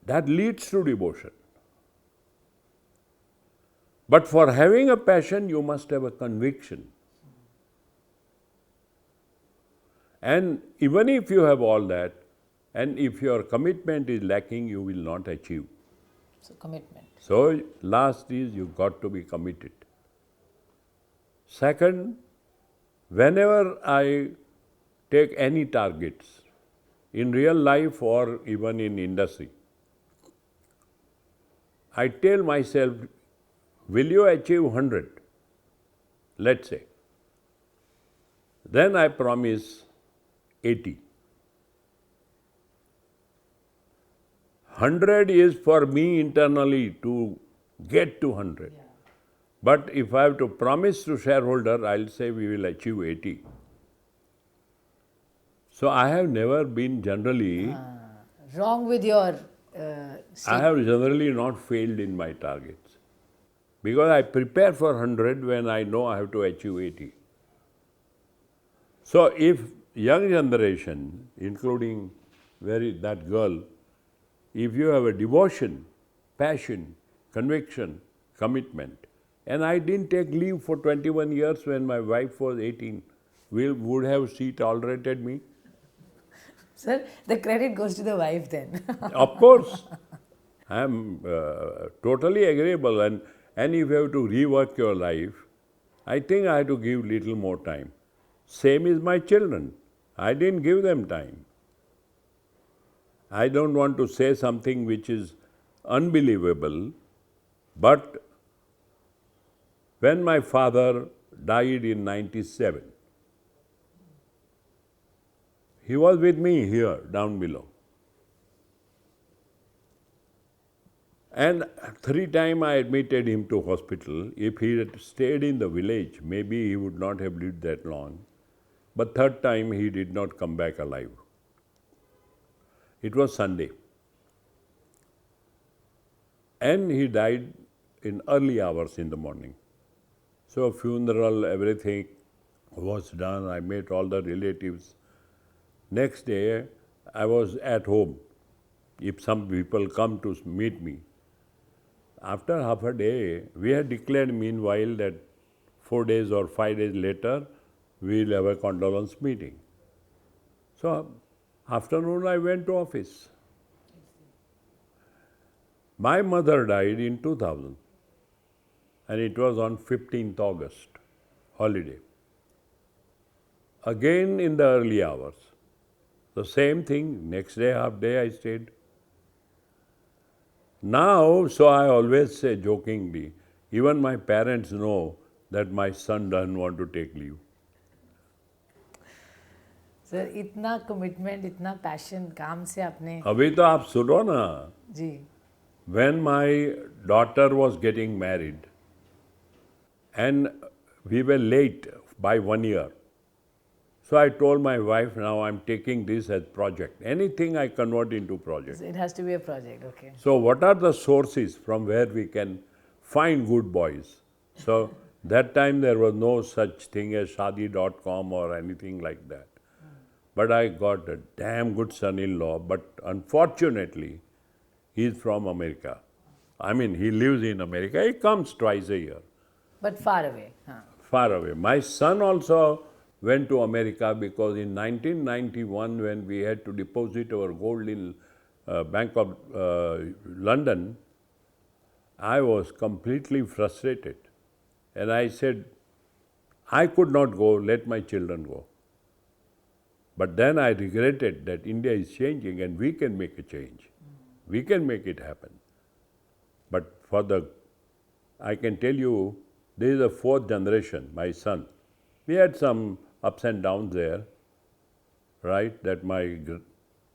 That leads to devotion. But for having a passion, you must have a conviction. And even if you have all that, and if your commitment is lacking, you will not achieve. So commitment. So last is you got to be committed. Second, whenever I take any targets, in real life or even in industry, I tell myself, will you achieve 100? Let's say. Then I promise 80. 100 is for me internally to get to 100. Yeah. But if I have to promise to shareholder, I'll say we will achieve 80. So I have never been generally... Wrong with your I have generally not failed in my targets. Because I prepare for 100 when I know I have to achieve 80. So if young generation, including that girl, if you have a devotion, passion, conviction, commitment, and I didn't take leave for 21 years when my wife was 18, would have she tolerated me? Sir, the credit goes to the wife then. Of course. I am totally agreeable, and if you have to rework your life, I think I have to give little more time. Same is my children. I didn't give them time. I don't want to say something which is unbelievable, but when my father died in 97, he was with me here, down below. And 3 times I admitted him to hospital. If he had stayed in the village, maybe he would not have lived that long. But 3rd time he did not come back alive. It was Sunday. And he died in early hours in the morning. So funeral, everything was done. I met all the relatives. Next day, I was at home. If some people come to meet me. After half a day, we had declared meanwhile that 4 days or 5 days later, we will have a condolence meeting. So, afternoon I went to office. My mother died in 2000 and it was on 15th August, holiday. Again in the early hours. The same thing, next day, half day I stayed. Now, so I always say jokingly, even my parents know that my son doesn't want to take leave. Sir इतना commitment, इतना passion काम से आपने. अभी तो आप सुनो ना. जी. When my daughter was getting married and we were late by 1 year. So I told my wife, now I'm taking this as project. Anything I convert into project. It has to be a project, okay. So what are the sources from where we can find good boys? So that time there was no such thing as shadi.com or anything like that. But I got a damn good son-in-law, but unfortunately, he's from America. I mean, he lives in America. He comes twice a year. But far away. Huh. Far away. My son also went to America because in 1991, when we had to deposit our gold in Bank of London, I was completely frustrated. And I said, I could not go, let my children go. But then I regretted that India is changing and we can make a change. We can make it happen. But I can tell you, this is the 4th generation, my son. We had some ups and downs there, right? That my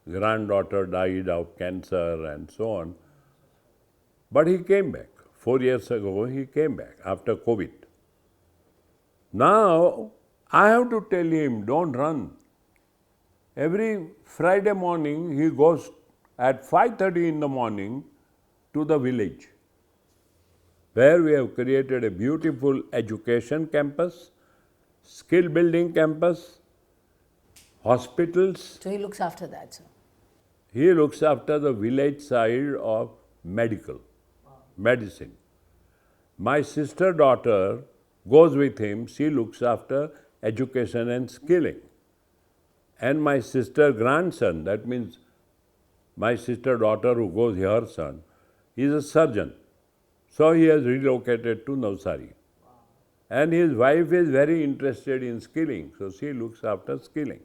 granddaughter died of cancer and so on. But he came back. 4 years ago, he came back after COVID. Now, I have to tell him, don't run. Every Friday morning, he goes at 5:30 in the morning to the village, where we have created a beautiful education campus, skill building campus, hospitals. So he looks after that, sir? He looks after the village side of medicine. My sister daughter goes with him, she looks after education and skilling. And my sister grandson, that means my sister daughter who goes, her son, is a surgeon. So he has relocated to Navsari. Wow. And his wife is very interested in skilling, so she looks after skilling.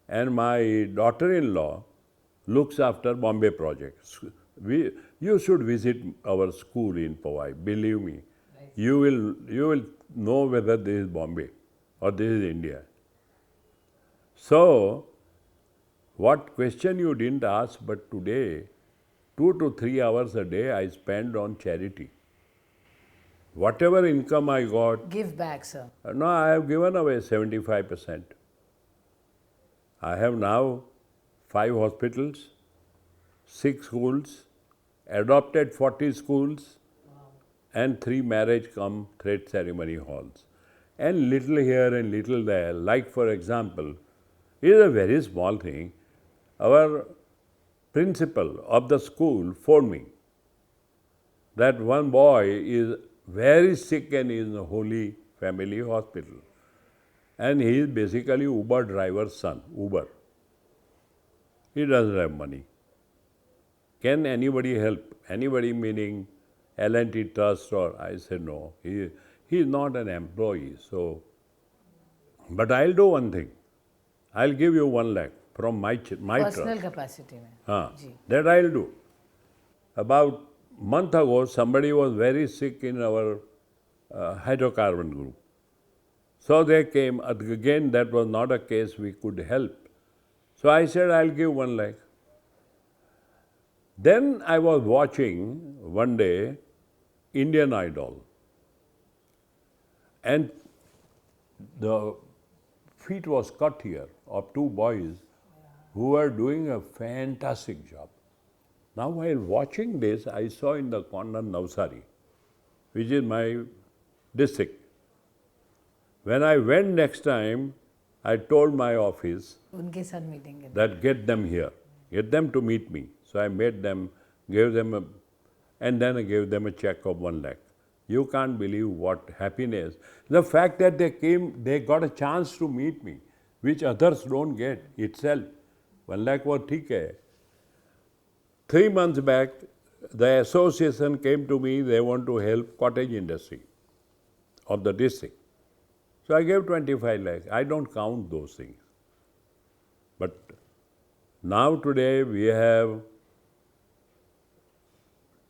And my daughter-in-law looks after Bombay projects. You should visit our school in Powai, believe me. Nice. You will know whether this is Bombay or this is India. So, what question you didn't ask, but today, 2 to 3 hours a day I spend on charity. Whatever income I got, Give back, sir. no, I have given away 75%. I have now 5 hospitals, 6 schools, adopted 40 schools, and 3 marriage cum thread ceremony halls. And little here and little there, like for example, it is a very small thing. Our principal of the school phoned me that one boy is very sick and is in a Holy Family Hospital. And he is basically Uber driver's son, Uber. He doesn't have money. Can anybody help? Anybody meaning L&T Trust or I said no. He is not an employee. So, but I'll do one thing. I'll give you 1 lakh from my Personal trust. capacity में. जी. That I'll do. About a month ago, somebody was very sick in our hydrocarbon group. So they came, again that was not a case we could help. So I said, I'll give 1 lakh. Then I was watching one day Indian Idol. And the feet was cut here of 2 boys who were doing a fantastic job. Now while watching this, I saw in the corner Navsari, which is my district. When I went next time, I told my office उनके साथ meeting के. that get them here, get them to meet me. So I made them, gave them and then I gave them a check of 1 lakh. You can't believe what happiness. The fact that they came, they got a chance to meet me, which others don't get itself. 1 lakh was ठीक है. 3 months back, the association came to me, they want to help cottage industry of the district. So I gave 25 lakhs. I don't count those things. But now today we have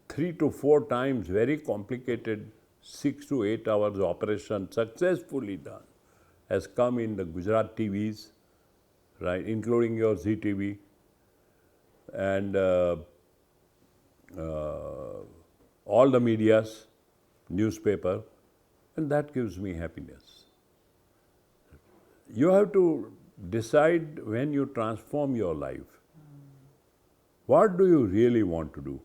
3 to 4 times very complicated 6 to 8 hours operation successfully done has come in the Gujarat TVs, right, including your Zee TV and all the medias, newspaper, and that gives me happiness. You have to decide when you transform your life. What do you really want to do?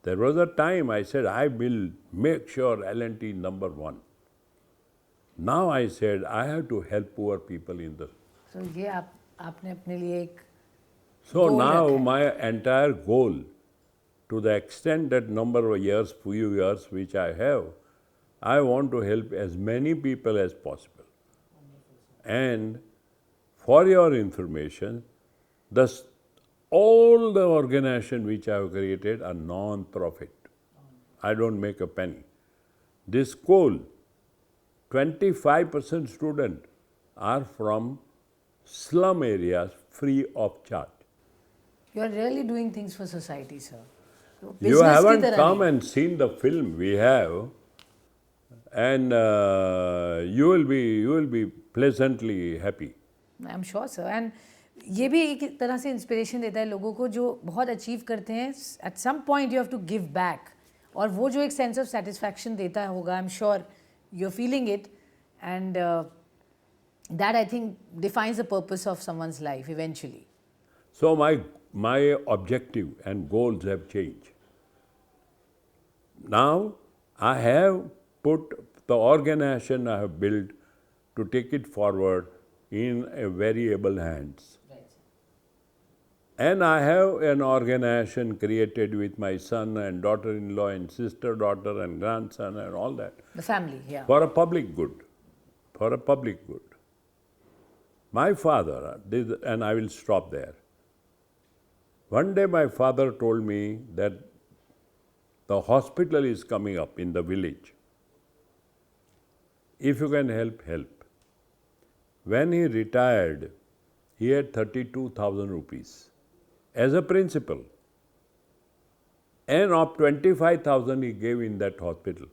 There was a time I said, I will make sure L&T number 1. Now I said, I have to help poor people in the... So ये आपने अपने लिए एक So goal now रखा है. my entire goal, to the extent that number of years, few years which I have, I want to help as many people as possible. And for your information, all the organizations which I have created are non-profit. I don't make a penny. This school, 25% students are from slum areas free of charge. You are really doing things for society, sir. So You business की haven't तरह come नहीं. and seen the film we have, and you will be pleasantly happy. I am sure sir. And ये भी एक तरह से inspiration देता है लोगों को जो बहुत अचीव करते हैं. At some point you have to give back, और वो जो एक सेंस ऑफ सेटिस्फैक्शन देता होगा, I am sure you are feeling it, and that I think defines the purpose of someone's life eventually. So my objective and goals have changed. Now I have put the organization I have built to take it forward in a very able hands. And I have an organization created with my son and daughter-in-law and sister-daughter and grandson and all that. The family, yeah. For a public good. For a public good. My father, and I will stop there. One day my father told me that the hospital is coming up in the village. If you can help, help. When he retired, he had 32,000 rupees as a principal. And of 25,000 he gave in that hospital.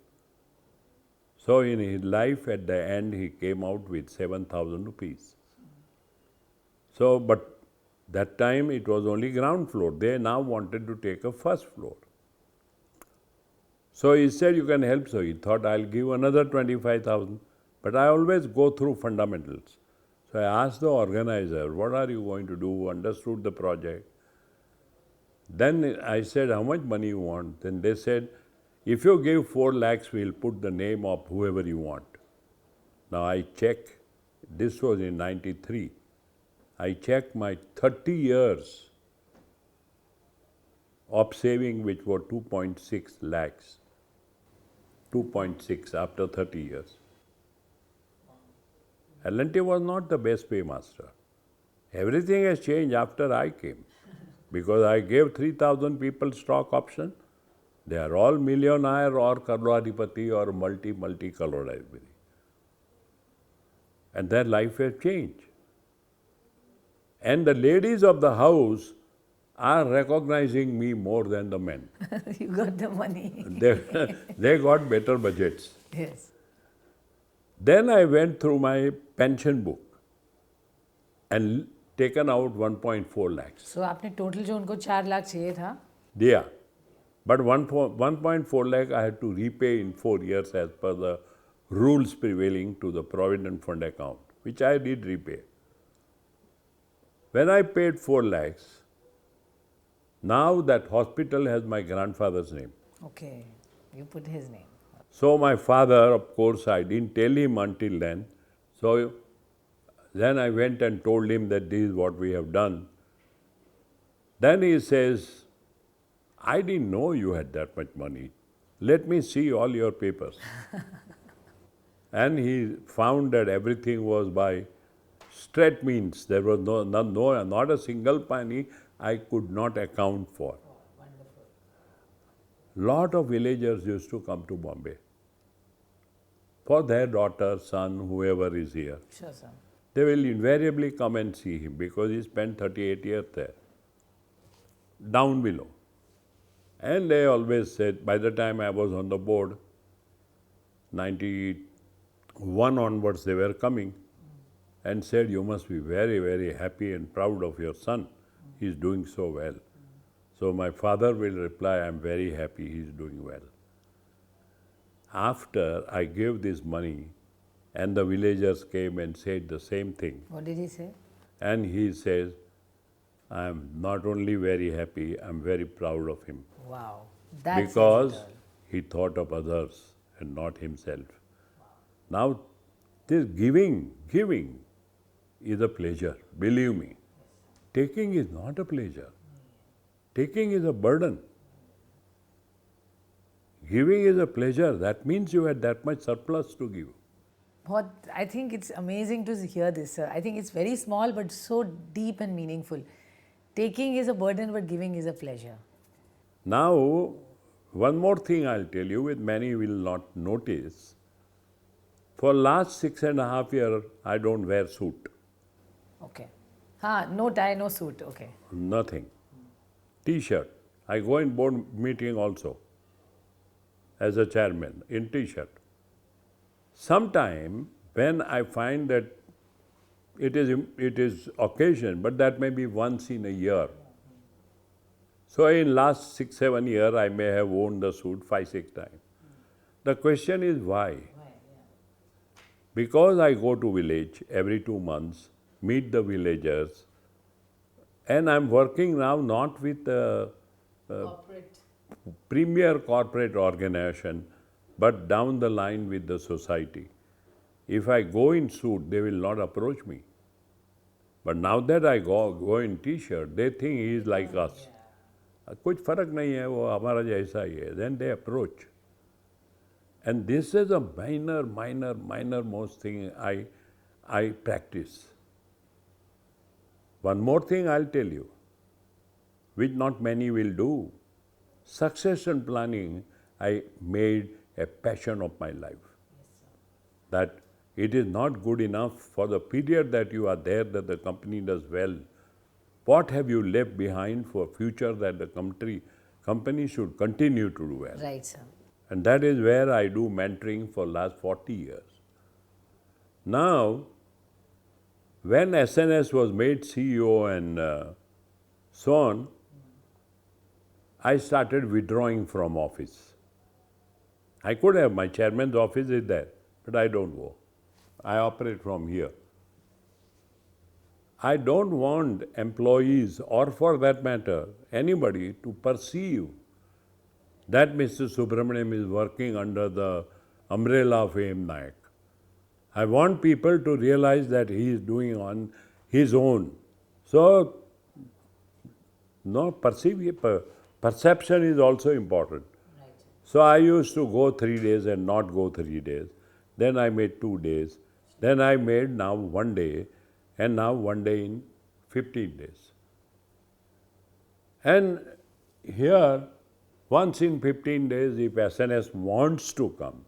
So in his life at the end he came out with 7,000 rupees. So, but that time it was only ground floor. They now wanted to take a first floor. So he said, you can help. So he thought, I'll give another 25,000. But I always go through fundamentals. So I asked the organizer, what are you going to do? Understood the project. Then I said, how much money you want? Then they said, if you give 4 lakhs, we'll put the name of whoever you want. Now I check, this was in 93. I checked my 30 years of saving, which were 2.6 lakhs. 2.6 after 30 years. L&T was not the best paymaster. Everything has changed after I came. Because I gave 3,000 people stock option. They are all millionaire or Karoadipati or multi-Karoadipati. And their life has changed. And the ladies of the house are recognizing me more than the men. You got the money. They got better budgets. Yes. Then I went through my pension book and taken out 1.4 lakhs. So आपने total जो उनको 4 लाख चाहिए था? Yeah. But 1.4 lakh I had to repay in 4 years as per the rules prevailing to the Provident Fund account, which I did repay. When I paid 4 lakhs, now that hospital has my grandfather's name. Okay, you put his name. So my father, of course, I didn't tell him until then. So then I went and told him that this is what we have done. Then he says, I didn't know you had that much money. Let me see all your papers. And he found that everything was by straight means. There was not a single penny I could not account for. Lot of villagers used to come to Bombay for their daughter, son, whoever is here. Sure, sir. They will invariably come and see him because he spent 38 years there, down below. And they always said, by the time I was on the board, 91 onwards they were coming and said, you must be very, very happy and proud of your son. He is doing so well. So my father will reply, I am very happy he is doing well. After I gave this money, and the villagers came and said the same thing. What did he say? And he says, I am not only very happy, I am very proud of him. Wow. That's Because he thought of others and not himself. Now, this giving is a pleasure, believe me. Taking is not a pleasure. Taking is a burden. Giving is a pleasure. That means you had that much surplus to give. I think it's amazing to hear this, sir. I think it's very small but so deep and meaningful. Taking is a burden but giving is a pleasure. Now, one more thing I'll tell you, which many will not notice. For last 6.5 years, I don't wear suit. Okay. No tie, no suit. Okay. Nothing. T-shirt. I go in board meeting also as a chairman in T-shirt. Sometime when I find that it is occasion, but that may be once in a year. So in last 6-7 years, I may have worn the suit 5-6 times. The question is why? Because I go to village every 2 months, meet the villagers, and I'm working now not with a premier corporate organization, but down the line with the society. If I go in suit, they will not approach me. But now that I go in T-shirt, they think he is like us. कुछ फर्क नहीं है, वो हमारा जैसा ही है. Then they approach. And this is a minor most thing I practice. One more thing I'll tell you, which not many will do. Succession planning, I made a passion of my life. That it is not good enough for the period that you are there, that the company does well. What have you left behind for future that the company should continue to do well? Right, sir. And that is where I do mentoring for last 40 years. Now, when SNS was made CEO and so on, I started withdrawing from office. I could have, my chairman's office is there, but I don't go. I operate from here. I don't want employees, or for that matter, anybody, to perceive that Mr. Subramaniam is working under the umbrella of A.M Naik. I want people to realize that he is doing on his own. So, no, perception is also important. Right. So I used to go 3 days and not go 3 days. Then I made 2 days. Then I made now 1 day, and now 1 day in 15 days. And here, once in 15 days, if SNS wants to come,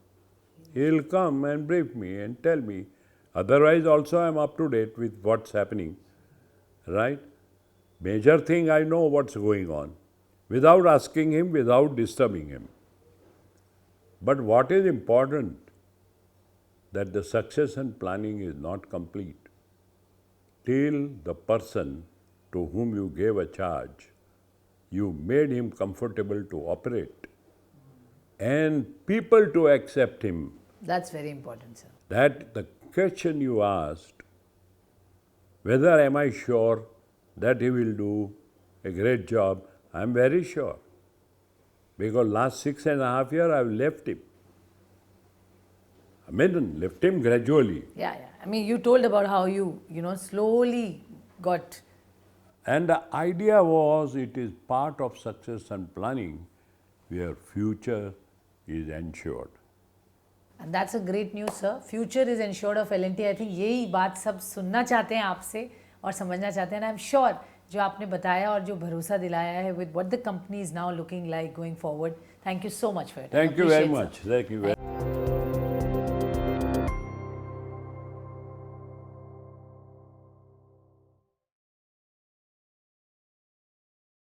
he'll come and brief me and tell me. Otherwise also I'm up to date with what's happening, right? Major thing, I know what's going on, without asking him, without disturbing him. But what is important, that the succession planning is not complete till the person to whom you gave a charge, you made him comfortable to operate and people to accept him. That's very important, sir. That the question you asked, whether am I sure that he will do a great job, I am very sure. Because last 6.5 years I have left him. I mean, left him gradually. Yeah. I mean, you told about how you slowly got. And the idea was, it is part of succession planning where future is ensured. And that's a great news, sir. Future is ensured of L&T. I think यही बात सब सुनना चाहते हैं आपसे और समझना चाहते हैं. And I'm sure जो आपने बताया और जो भरोसा दिलाया है with what the company is now looking like going forward. Thank you so much for it. Thank you very much. Thank you very much.